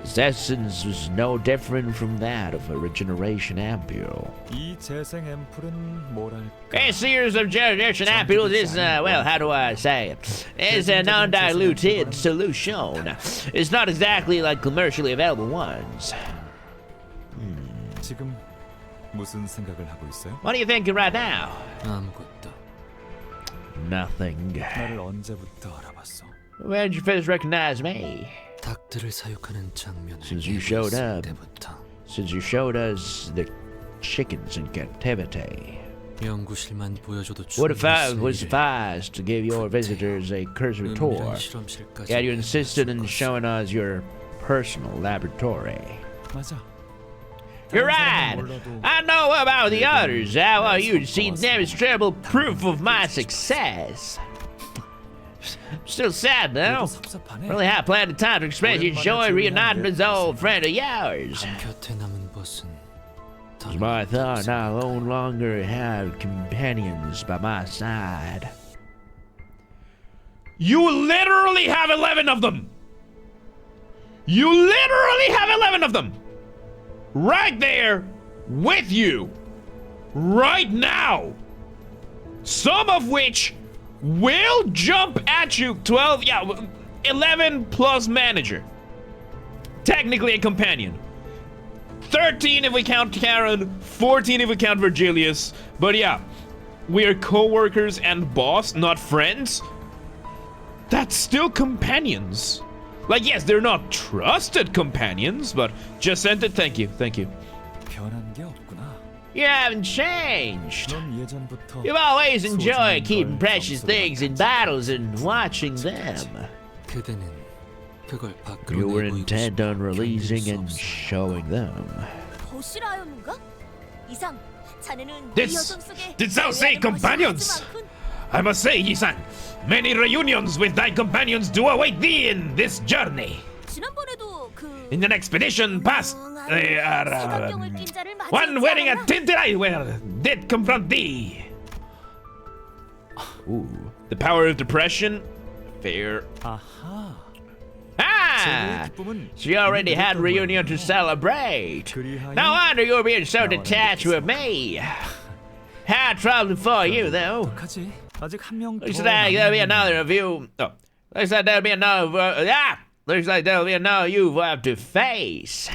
its essence was no different from that of a regeneration ampule. 이 재생 앰플은 뭐랄까? A series of generation ampules is, well, how do I say it? It's a non-diluted solution. It's not exactly like commercially available ones. 지금 무슨 생각을 하고 있어요? What are you thinking right now? 아무것도. Nothing. 나를 언제부터 알아봤어? When did you first recognize me? 닭들을 사육하는 장면을 Since you showed 예고했을 up. 때부터 Since you showed us the chickens in captivity. 연구실만 보여줘도 What if I 충분했을 was 일을 sufficed to give your visitors a cursory tour? 은밀한 실험실까지 Yet you insisted in 갔을 showing us your personal laboratory. 맞아. You're right. I know about the others. I want you to see demonstrable proof of my success. Still sad though. 섭섭하네. Really had plenty of time to express your joy reuniting with an old friend of yours. 곁에 남은 벗은 It's my thought I no longer have companions by my side. You literally have 11 of them! You literally have 11 of them! Right there with you! Right now! Some of which will jump at you. 12, yeah, 11 plus manager. Technically a companion. 13 if we count Karen, 14 if we count Virgilius. But yeah, we are co-workers and boss, not friends. That's still companions. Like, yes, they're not trusted companions, but just sent it. Thank you, thank you. 변한 게 없구나. You haven't changed. 넌 예전부터 You've always enjoyed keeping precious things in bottles and watching them. 그대는 그걸 밖으로 You were 내보이고 intent 싶어 on releasing 견딜 수 and 없어. showing them. 보시라요는가? 이상 자네는 This- 이 여정 속에 did thou say 대회하는 것이 companions? 하지만큼 I must say, Yisan, many reunions with thy companions do await thee in this journey. 지난번에도 그 In an expedition past, they are 사각경을 낀 자를 one wearing a 맞이했지 않았나? tinted eyewear did confront thee. Ooh, the power of depression. Fair. 아하. Ah! 기쁨은 She already had reunion to celebrate. 그리하여 No wonder you're being so detached with me. Had trouble for you, though. 어떡하지? 아직 한 명 더. Looks like there'll be another of you. Oh, looks like there'll be another. Looks like there'll be another you have to face.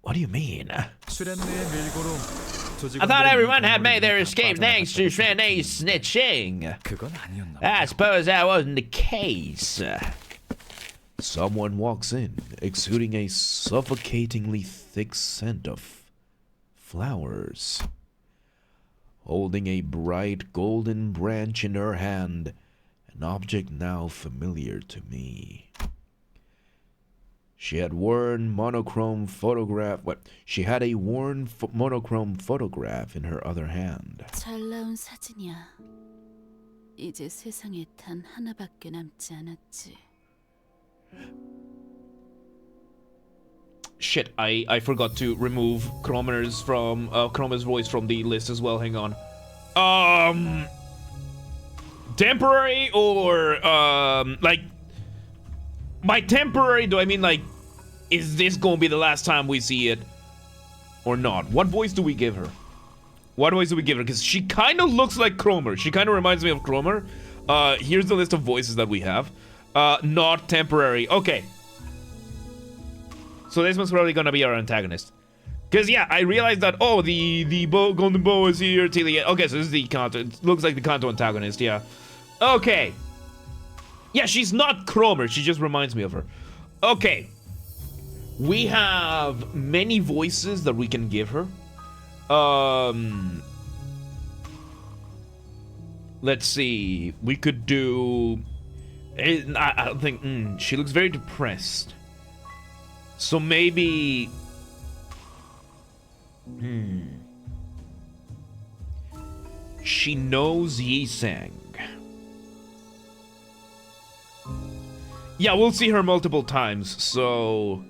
What do you mean? 슈렘네의 밀고로 I thought everyone had made their escape thanks to Shrene's snitching. 그건 아니었나 I 보다. suppose that wasn't the case. Someone walks in, exuding a suffocatingly thick scent of flowers. Holding a bright golden branch in her hand, an object now familiar to me. She had worn monochrome photograph. What? She had a worn monochrome photograph in her other hand. 잘 나온 사진이야. 이제 세상에 단 하나밖에 남지 않았지. Shit, I forgot to remove Cromer's voice from the list as well. Hang on. Temporary or like by temporary do I mean like is this gonna be the last time we see it or not? What voice do we give her? What voice do we give her? Because she kind of looks like Cromer. She kind of reminds me of Cromer. Here's the list of voices that we have. Not temporary. Okay. So this one's probably gonna be our antagonist. Cause yeah, I realized that the golden bow is here till the end. Okay, so this is the Canto. It looks like the Canto antagonist, yeah. Okay. Yeah, she's not Cromer, she just reminds me of her. Okay. We have many voices that we can give her. Let's see. We could do I don't think she looks very depressed. So maybe she knows Yisang. Yeah, we'll see her multiple times, so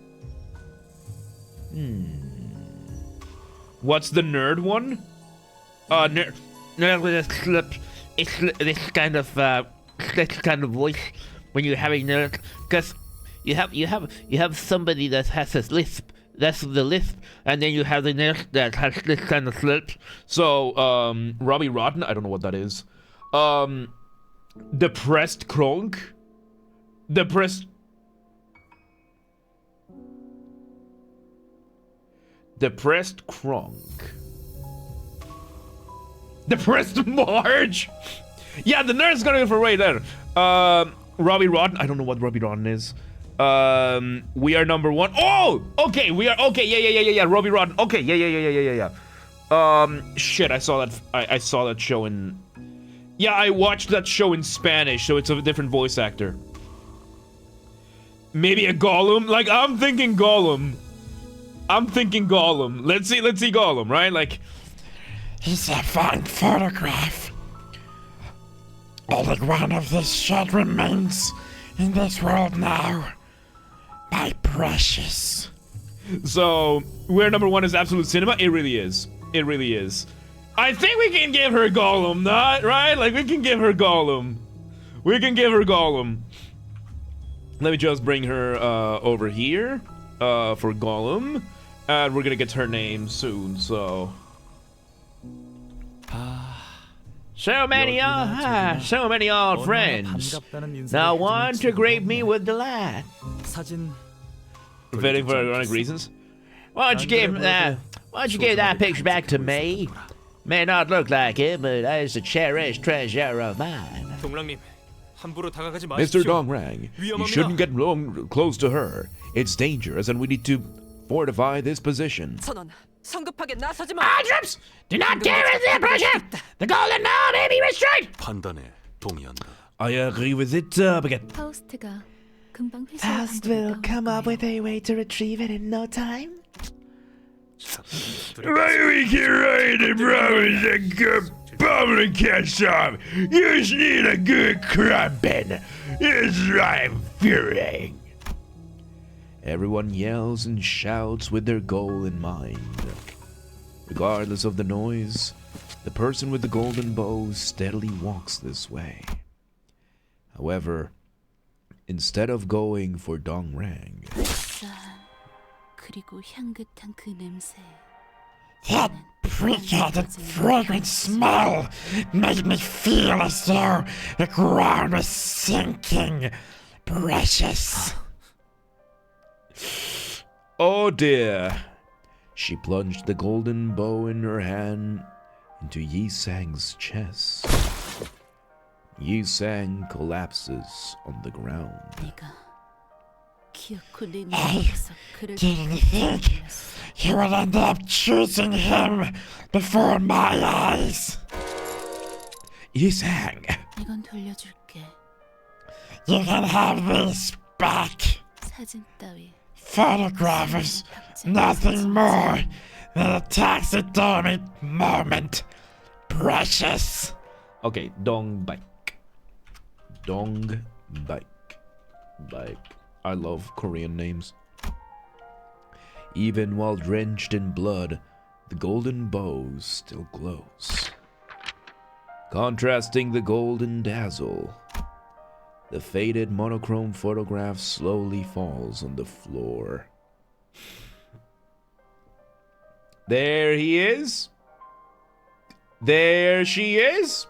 what's the nerd one? nurse with a slip. It's this kind of voice when you're having nurse, because you have somebody that has a lisp. That's the lisp, and then you have the nurse that has this kind of slip. So, Robbie Rotten, I don't know what that is. Depressed Kronk? Depressed Kronk. Depressed Marge? Yeah, the nurse got it for right there. Robbie Rotten, I don't know what Robbie Rotten is. We are number 1. Oh, okay, we are okay. Yeah. Robbie Rotten. Okay, yeah. Shit, I saw that. I saw that show in. Yeah, I watched that show in Spanish, so it's a different voice actor. Maybe a Gollum. Like I'm thinking Gollum. Let's see Gollum, right? Like, He's a fine photograph. Only one of this shit remains in this world now. My precious. So, we're number 1 is Absolute Cinema? It really is. I think we can give her Gollum, not right? Like, we can give her Gollum. Let me just bring her over here for Gollum. And we're gonna get her name soon, so... So many old friends. Now one to greet me with delight. 사진 Vetting for ironic reasons? Why don't you give that picture back to me? May not look like it, but it's a cherished treasure of mine. 동랑님, 함부로 다가가지 Mr. 마십시오. Dongrang, you shouldn't get close to her. It's dangerous and we need to fortify this position. 선원, 성급하게 나서지 마. Adrips, do not dare enter the project. The golden now may be restrained. 판단에 동의한다. I agree with it, Baguette. 파우스트가 금방 Faust will come up with a way to retrieve it in no time. We can ride the brothers a good bubble catch up. You just need a good crumping. It's right fearing. Everyone yells and shouts with their goal in mind. Regardless of the noise, the person with the golden bow steadily walks this way. However, instead of going for Dongrang, 그리고 향긋한 그 냄새. That wicked, fragrant smell made me feel as though the ground was sinking. Precious. oh dear. She plunged the golden bow in her hand into Yi Sang's chest. Yi Sang collapses on the ground. 네가 기어코 내 Hey, 눈에서 그를 didn't think you would end up choosing him before my eyes. Yi Sang! 이건 돌려줄게. You can have this back. 사진 따위. Photograph is nothing more than a taxidermy moment. Precious. Okay, Dong Bike. Dong Bike. Bike. I love Korean names. Even while drenched in blood, the golden bow still glows. Contrasting the golden dazzle, the faded monochrome photograph slowly falls on the floor. There he is. There she is.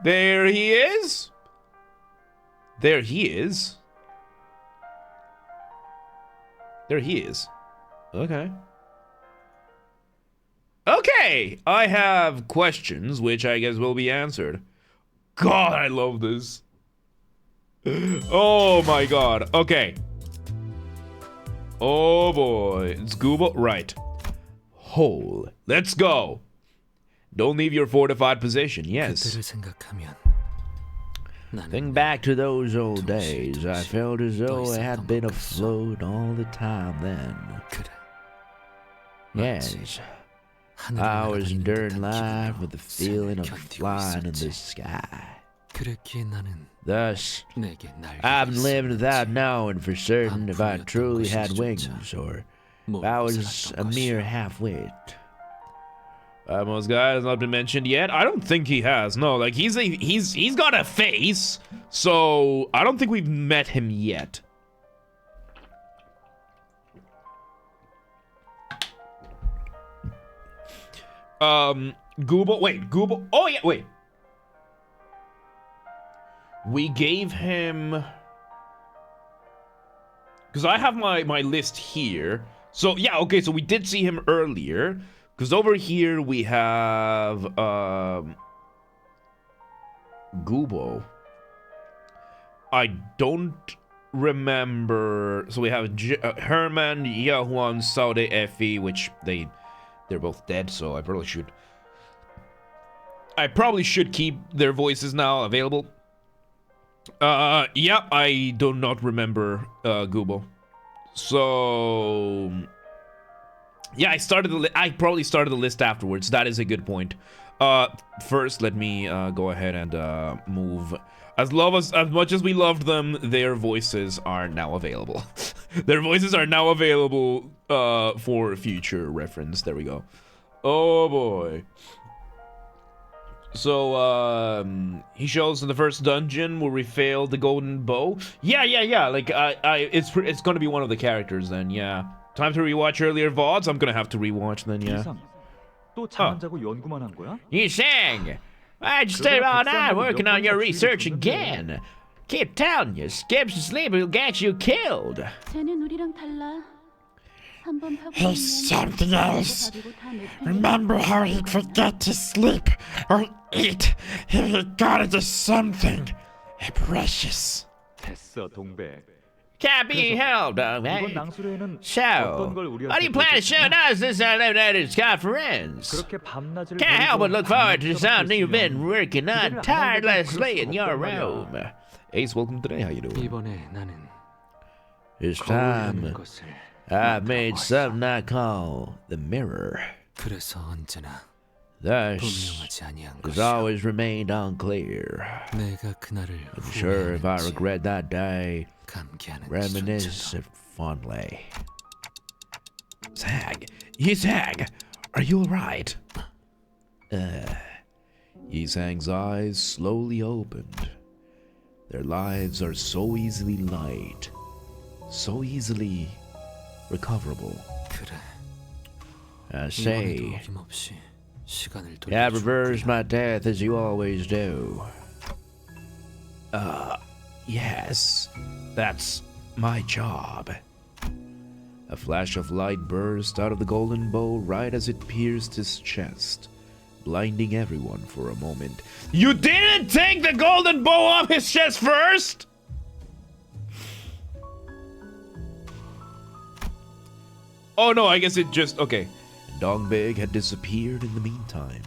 There he is. There he is. There he is. Okay. Okay, I have questions which I guess will be answered. God, I love this. Oh my god. Okay. Oh boy. It's Google. Right. Hole. Let's go. Don't leave your fortified position. Yes. 그때를 생각하면 Think back to those old days. I felt as though I had been afloat all the time then. 그래. Yes. 하늘을 I was 날아다니는 enduring 듯한 life 기분으로 with the feeling of 삶을 견디고 flying in the 있었지. sky. 그랬기에 나는 Thus, 내게 날개가 I've lived without 있었지. knowing for certain if I 안 truly 풀렸던 had 것인지조차 wings or if I 모르고 was 살았던 a mere 것이야. half-wit. Most guy has not been mentioned yet. I don't think he has. No, like he's got a face, so I don't think we've met him yet. Google. Wait, Google. Oh yeah, wait. We gave him, because I have my list here. So yeah, okay. So we did see him earlier. Because over here we have Gubo. I don't remember. So we have Herman, Yahuan, Saude, Effie, which they're both dead. So I probably should keep their voices now available. Yeah, I do not remember Gubo. So yeah, I probably started the list afterwards. That is a good point. First, let me go ahead and move. As much as we loved them, their voices are now available. Their voices are now available for future reference. There we go. Oh boy. So he shows in the first dungeon where we failed the golden bow. Yeah. Like it's gonna be one of the characters then. Yeah. Time to rewatch earlier VODs. I'm gonna have to rewatch then, yeah. You sang! Why'd you stay all night working on your research again? Keep telling you, skips to sleep will get you killed. He's something else. Remember how he'd forget to sleep or eat if he got into something precious. Can't be helped, man. So, what do you plan to show us this unlimited conference? Can't help but look forward to something you've been working on tirelessly in your room. Ace, welcome today. How you doing? It's time. I've made something I call the mirror. Thus, it's always remained unclear. I'm sure if I regret that day, reminisce it fondly. Yi-Sang, are you alright? Yi-Sang's eyes slowly opened. Their lives are so easily light, so easily recoverable. I say, I've reversed my death as you always do. Yes, that's my job. A flash of light burst out of the golden bow right as it pierced his chest, blinding everyone for a moment. You didn't take the golden bow off his chest first?! Oh no, I guess it just... okay. Dongbig had disappeared in the meantime.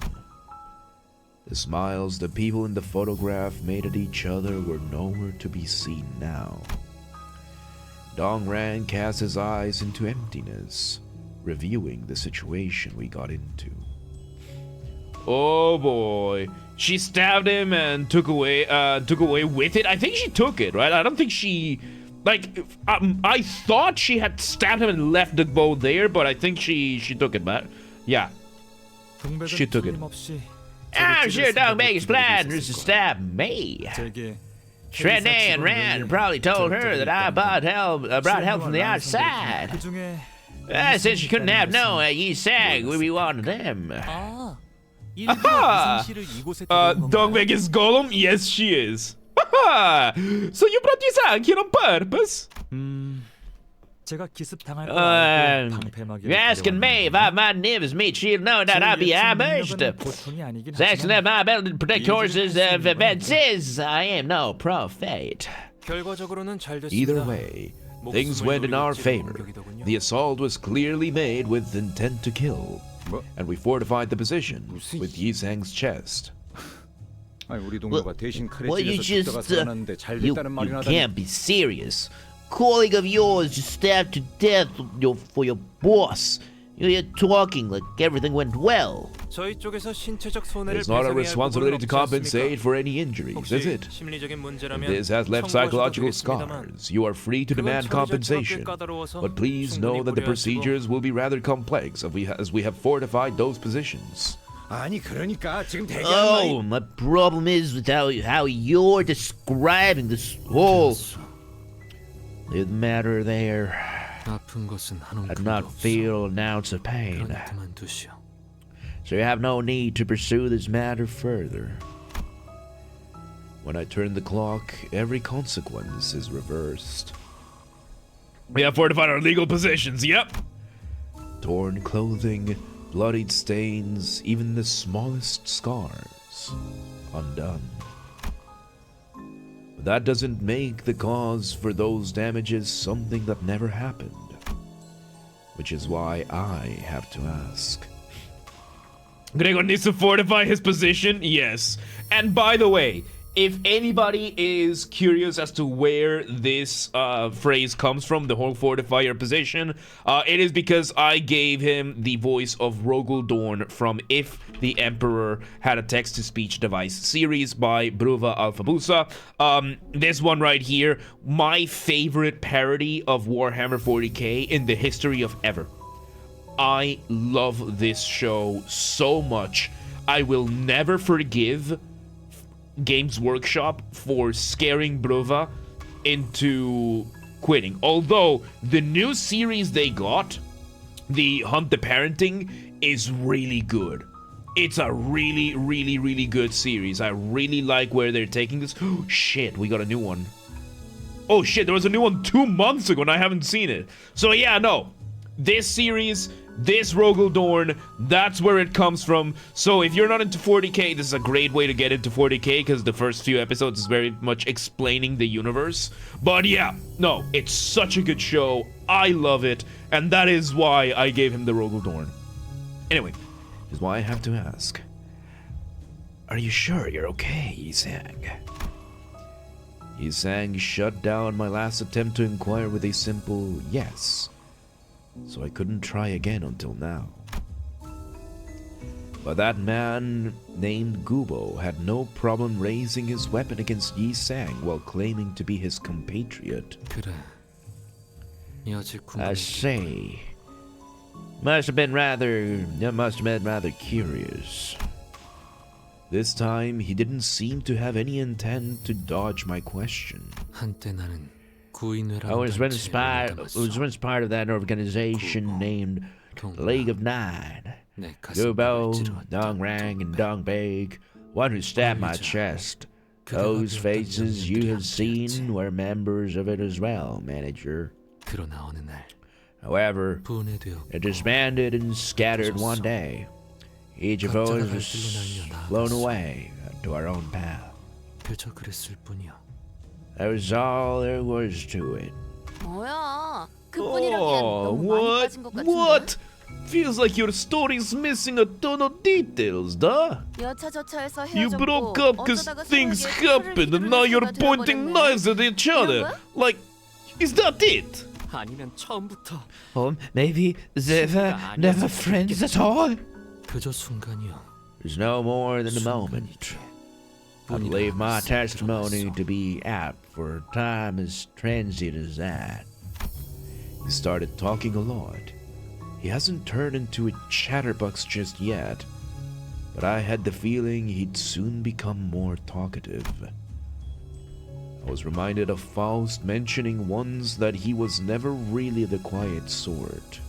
The smiles the people in the photograph made at each other were nowhere to be seen now. Dongran cast his eyes into emptiness, reviewing the situation we got into. Oh boy. She stabbed him and took away with it. I think she took it, right? I don't think she... like, I thought she had stabbed him and left the bow there, but I think she took it back. Yeah. She took it. I'm sure Dongbig's plan was to stab me. Shredney and Rand probably told her that I brought help from the outside. Since she couldn't have known Yi-Sang would be one of them. Aha! Dongbig is Gollum? Yes, she is. Aha! So you brought Yi-Sang here on purpose? You're asking me if I have my neighbor's meat shield, no doubt I'd be ambushed. Thanks to that my ability to protect horses of fences, I am no prophet. Either way, things went in our favor. The assault was clearly made with intent to kill, and we fortified the position with Yi-Sang's chest. Well, you just, you can't be serious. Colleague of yours just stabbed to death for your boss. You're talking like everything went well. It's not our responsibility to compensate for any injuries, is it? If this has left psychological scars, you are free to demand compensation. But please know that the procedures will be rather complex as we have fortified those positions. 아니 그러니까 지금 Oh, my problem is with how you're describing this whole the matter there. 아픈 것은 I do not feel an ounce of pain, so you have no need to pursue this matter further. When I turn the clock, every consequence is reversed. We have fortified our legal positions, yep. Torn clothing, bloodied stains, even the smallest scars undone. But that doesn't make the cause for those damages something that never happened, which is why I have to ask. Gregor needs to fortify his position, yes. And by the way, if anybody is curious as to where this phrase comes from, the whole fortify your position, it is because I gave him the voice of Rogel Dorn from If the Emperor Had a Text-to-Speech Device series by Bruva Alphabusa. This one right here, my favorite parody of Warhammer 40k in the history of ever. I love this show so much. I will never forgive Games Workshop for scaring Bruva into quitting. Although the new series they got, the Hunt the Parenting, is really good. It's a really, really, really good series. I really like where they're taking this. Oh shit, we got a new one. Oh shit, there was a new one 2 months ago and I haven't seen it. So yeah, no. This series, this Rogel Dorn, that's where it comes from. So if you're not into 40k, this is a great way to get into 40k because the first few episodes is very much explaining the universe. But yeah, no, it's such a good show. I love it. And that is why I gave him the Rogel Dorn. Anyway, Is why I have to ask. Are you sure you're okay, Yisang? Yisang shut down my last attempt to inquire with a simple yes. So I couldn't try again until now. But that man named Gubo had no problem raising his weapon against Yi Sang while claiming to be his compatriot. I say, must have been rather curious. This time he didn't seem to have any intent to dodge my question. I was once part of that organization named League of Nine. Gubo, Dongrang, and Dongbeg, one who stabbed my chest. Those faces you have seen were members of it as well, manager. However, it disbanded and scattered one day. Each of us was flown away to our own path. That was all there was to it. 뭐야? oh, what? Feels like your story's missing a ton of details, duh? You broke up because things happened and now you're pointing knives at each other. Like, is that it? 아니면 처음부터. Or maybe they were never friends at all? 그저 순간이야. There's no more than a moment. I believe my testimony to be apt for a time as transient as that. He started talking a lot. He hasn't turned into a chatterbox just yet, but I had the feeling he'd soon become more talkative. I was reminded of Faust mentioning once that he was never really the quiet sort.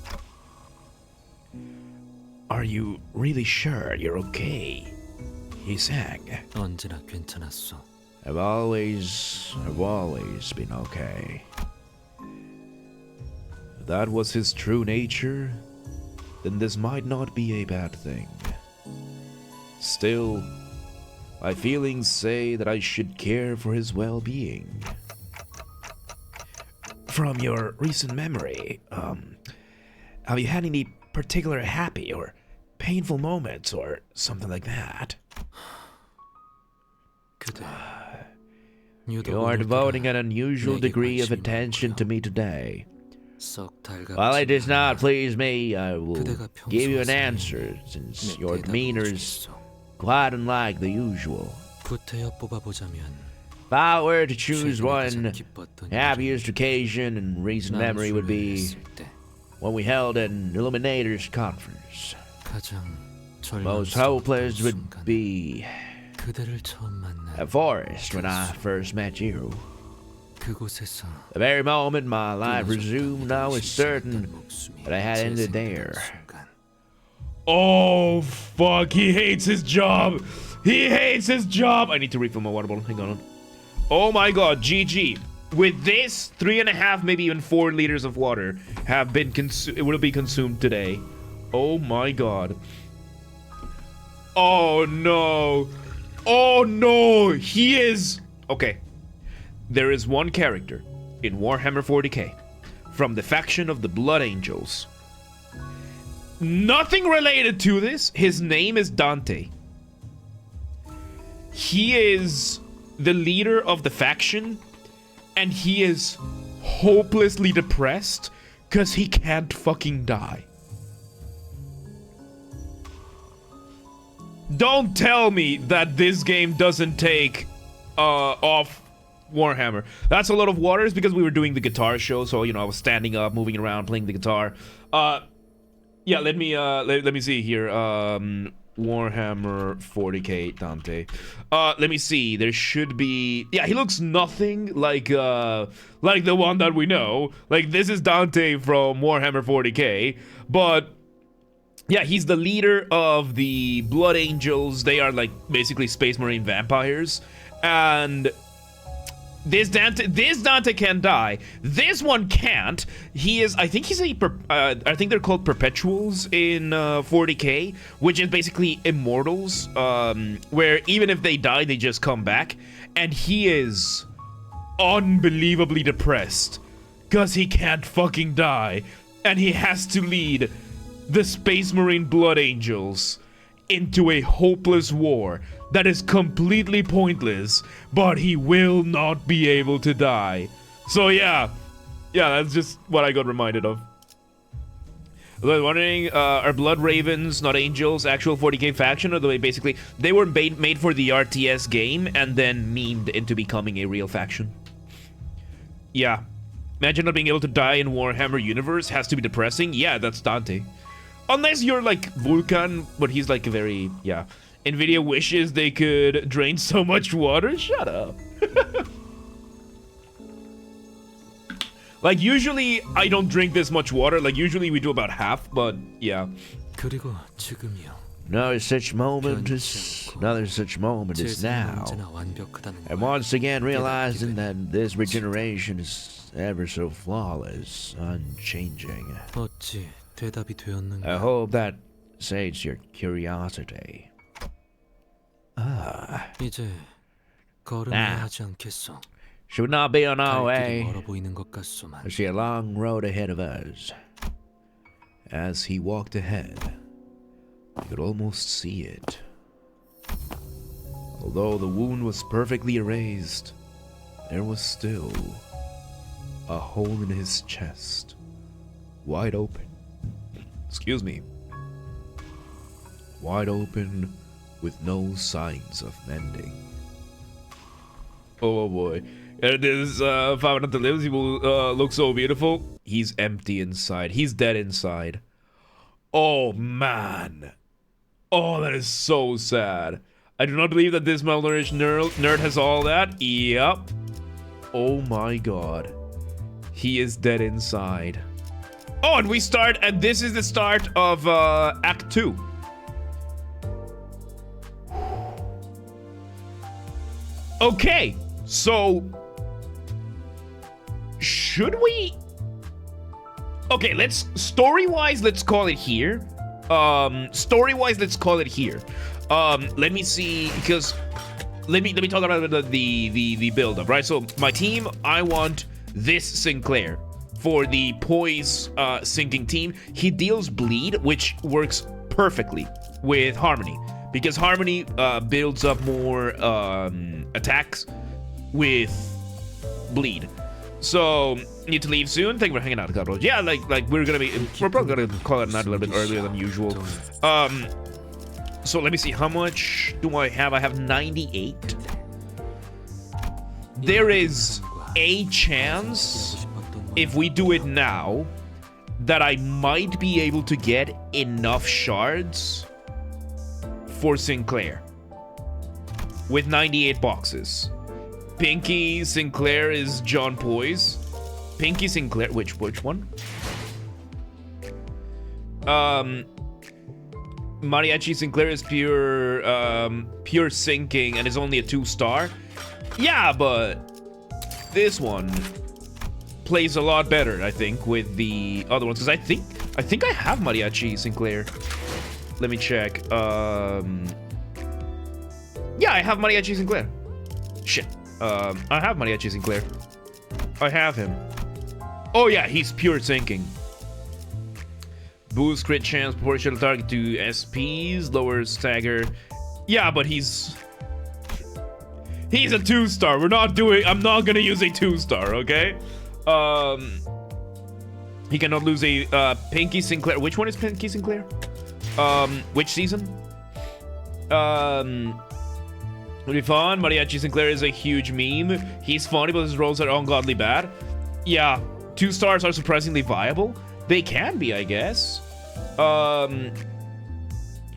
Are you really sure you're okay? He sang. 언제나 괜찮았어. I've always been okay. If that was his true nature, then this might not be a bad thing. Still, my feelings say that I should care for his well-being. From your recent memory, have you had any particular happy or painful moments or something like that? You are devoting an unusual degree of attention to me today. While it does not please me, I will give you an answer, since your demeanor is quite unlike the usual. If I were to choose one, happiest occasion in recent memory would be when we held an Illuminators conference. Most hopeless would be 그대를 처음 만난 a forest when I first met you. 그곳에서 The very moment my life resumed, I was certain that I had ended there. Oh, fuck. He hates his job. He hates his job. I need to refill my water bottle. Hang on. Oh my god, GG. With this, 3.5, maybe even 4 liters of water have been will be consumed today. Oh my god. Oh no. Oh no. He is... Okay. There is one character in Warhammer 40k from the faction of the Blood Angels. Nothing related to this. His name is Dante. He is the leader of the faction, and he is hopelessly depressed because he can't fucking die. Don't tell me that this game doesn't take off Warhammer. That's a lot of waters because we were doing the guitar show, so you know I was standing up, moving around, playing the guitar. Yeah, let me see here. Warhammer 40k Dante. Let me see. There should be... Yeah, he looks nothing like the one that we know. Like, this is Dante from Warhammer 40k. But, yeah, he's the leader of the Blood Angels. They are, like, basically Space Marine vampires. And... This Dante can die. This one can't. He is, I think he's a, I think they're called perpetuals in 40k, which is basically immortals, where even if they die, they just come back. And he is unbelievably depressed because he can't fucking die, and he has to lead the Space Marine Blood Angels into a hopeless war that is completely pointless, but he will not be able to die. So yeah, that's just what I got reminded of. I was wondering, are Blood Ravens not angels actual 40k faction, or they were made for the RTS game and then memed into becoming a real faction? Yeah. Imagine not being able to die in Warhammer universe. Has to be depressing. Yeah, that's Dante. Unless you're like Vulcan, but he's like a very, yeah. Nvidia wishes they could drain so much water? Shut up. Like, usually I don't drink this much water. Like, usually we do about half, but yeah. 그리고 지금이요. Another such moment is now. And once again realizing that this regeneration is ever so flawless, unchanging. 어찌 대답이 되었는가? I hope that sates your curiosity. 이제 걸음해야 하지 않겠어. Should not be on our 갈 길이 way. 멀어 보이는 것 같소만. I see a long road ahead of us. As he walked ahead, I could almost see it. Although the wound was perfectly erased, there was still a hole in his chest, wide open. Excuse me. Wide open with no signs of mending. Oh boy. And this Five Nights at Limbus, he will look so beautiful. He's empty inside. He's dead inside. Oh man. Oh, that is so sad. I do not believe that this malnourished nerd has all that. Yep. Oh my god. He is dead inside. Oh, and we start, and this is the start of Act 2. Okay, so should we? Okay, let's story-wise, let's call it here. Story-wise, let's call it here. Let me see, because let me talk about the build-up, right? So my team, I want this Sinclair for the poise sinking team. He deals bleed, which works perfectly with Harmony, because Harmony builds up more attacks with bleed. So need to leave soon. Thank you for hanging out, couple. Yeah, like we're probably gonna call it a night a little bit earlier than usual. So let me see, how much do I have? I have 98. There is a chance, if we do it now, that I might be able to get enough shards for Sinclair with 98 boxes. Pinky Sinclair is John Poise. Pinky Sinclair, which one? Mariachi Sinclair is pure sinking and is only a 2-star. Yeah, but this one plays a lot better, I think, with the other ones. Because I think I have Mariachi Sinclair. Let me check. Yeah, I have Mariachi Sinclair. Shit. I have Mariachi Sinclair. I have him. Oh yeah, he's pure sinking. Boost crit chance proportional target to SPs, lower stagger. Yeah, but he's a 2-star. I'm not gonna use a 2-star, okay? He cannot lose a Pinky Sinclair. Which one is Pinky Sinclair? Which season? It'll be fun. Mariachi Sinclair is a huge meme. He's funny, but his rolls are ungodly bad. Yeah, 2 stars are surprisingly viable. They can be, I guess.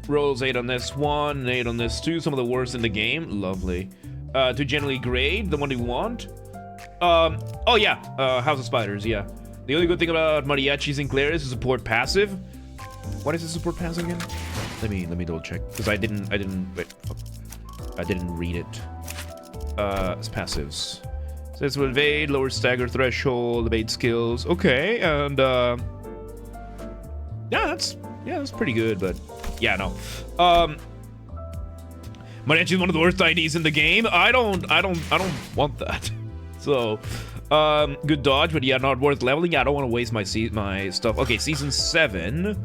Rolls 8 on this one, 8 on this two. Some of the worst in the game. Lovely. To generally grade, the one you want. Oh yeah, House of Spiders, yeah. The only good thing about Mariachi Sinclair is the support passive. What is the support passive again? Let me double check, because I didn't wait, fuck. I didn't read it. It's passives. So this will evade, lower stagger threshold, evade skills. Okay, and yeah, that's pretty good, but yeah, no. Mariachi is one of the worst IDs in the game. I don't want that. So, good dodge, but yeah, not worth leveling. Yeah, I don't want to waste my stuff. Okay, season 7.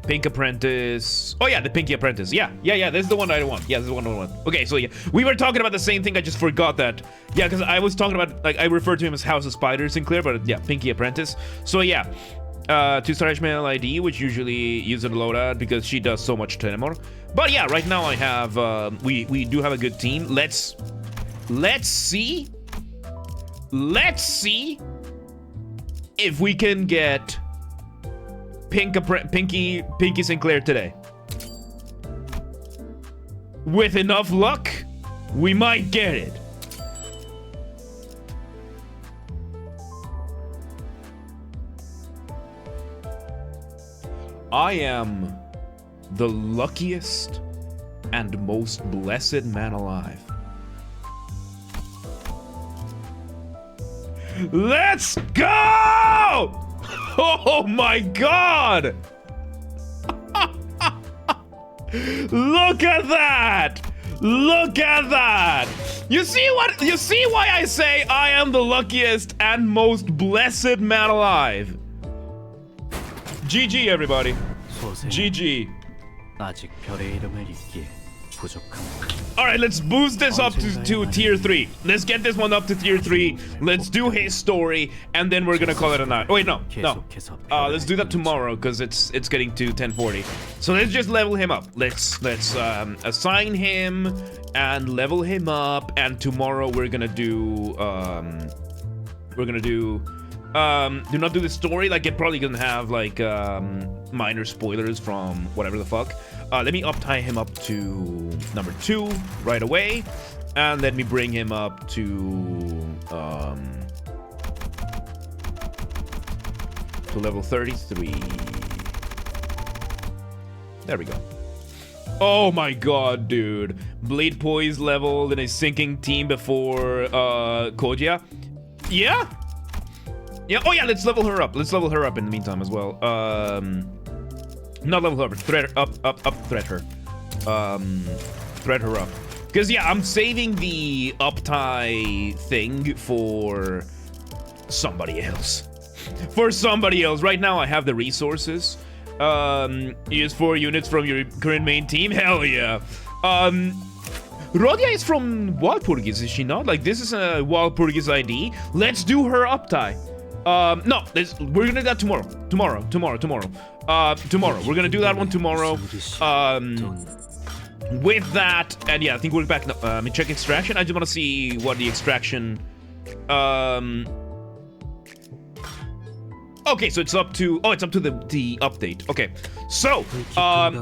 Pink Apprentice. Oh yeah, the Pinky Apprentice. Yeah, this is the one I want. Yeah, this is the one I want. Okay, so yeah, we were talking about the same thing. I just forgot that. Yeah, because I was talking about, like, I referred to him as House of Spiders Sinclair, but yeah, Pinky Apprentice. So yeah, 2-star HML ID, which usually use it a loadout because she does so much Tenemor. But yeah, right now I have, we do have a good team. Let's see if we can get Pinky Sinclair today. With enough luck, we might get it. I am the luckiest and most blessed man alive. Let's go! Oh my god! Look at that! Look at that! You see why I say I am the luckiest and most blessed man alive? GG, everybody. GG. Alright, let's boost this up to tier 3. Let's get this one up to tier 3. Let's do his story, and then we're gonna call it a night. Oh, wait, no. Let's do that tomorrow, because it's getting to 1040. So let's just level him up. Let's assign him and level him up, and tomorrow we're gonna do do not do the story. Like, it probably gonna have like minor spoilers from whatever the fuck. Let me tie him up to number 2 right away, and let me bring him up to level 33. There we go. Oh my god, dude. Blade Poise leveled in a sinking team before Koja. Yeah? Yeah, oh yeah, let's level her up. Let's level her up in the meantime as well. Not level her up, thread her. Thread her up. Because yeah, I'm saving the uptie thing for somebody else. For somebody else. Right now I have the resources. Use 4 units from your current main team. Hell yeah. Rodia is from Walpurgis, is she not? Like, this is a Walpurgis ID. Let's do her uptie. No, we're gonna do that tomorrow. Tomorrow. We're gonna do that one tomorrow. With that, and yeah, I think we're back. Let me check extraction. I just want to see what the extraction. Okay, so it's up to the update. Okay, so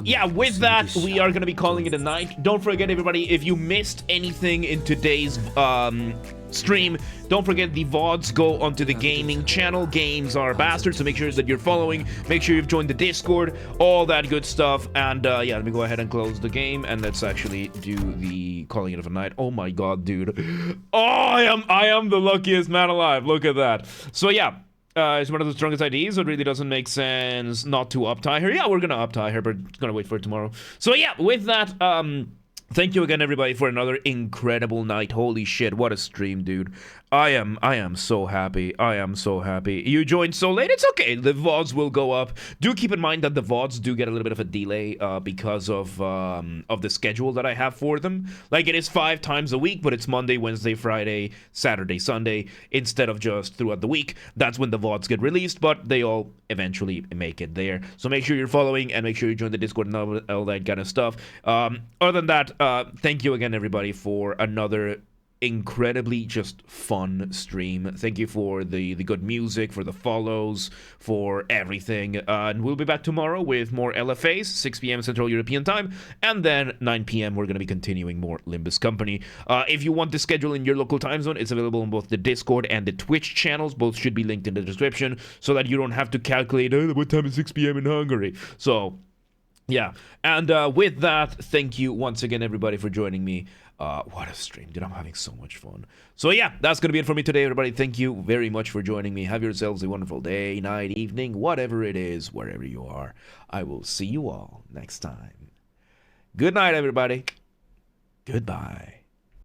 yeah, with that we are gonna be calling it a night. Don't forget, everybody, if you missed anything in today's stream, don't forget the VODs go onto the gaming channel. Games are bastards, so make sure that you're following. Make sure you've joined the Discord, all that good stuff. And yeah, let me go ahead and close the game, and let's actually do the calling it of a night. Oh my god, dude! Oh, I am the luckiest man alive. Look at that. So yeah. It's one of the strongest IDs, so it really doesn't make sense not to uptie her. Yeah, we're gonna uptie her, but gonna wait for it tomorrow. So yeah, with that, thank you again, everybody, for another incredible night. Holy shit, what a stream, dude. I am so happy. I am so happy. You joined so late. It's okay. The VODs will go up. Do keep in mind that the VODs do get a little bit of a delay because of the schedule that I have for them. Like, it is 5 times a week, but it's Monday, Wednesday, Friday, Saturday, Sunday, instead of just throughout the week. That's when the VODs get released, but they all eventually make it there. So make sure you're following, and make sure you join the Discord and all that kind of stuff. Other than that, thank you again, everybody, for another incredibly just fun stream. Thank you for the good music, for the follows, for everything. And we'll be back tomorrow with more LFAs, 6 p.m. Central European time, and then 9 p.m. we're going to be continuing more Limbus Company. If you want the schedule in your local time zone, it's available on both the Discord and the Twitch channels. Both should be linked in the description, so that you don't have to calculate, oh, what time is 6 p.m. in Hungary. So yeah, and with that, thank you once again, everybody, for joining me. What a stream, dude. I'm having so much fun. So yeah, that's gonna be it for me today, everybody. Thank you very much for joining me. Have yourselves a wonderful day, night, evening, whatever it is, wherever you are. I will see you all next time. Good night, everybody. Goodbye.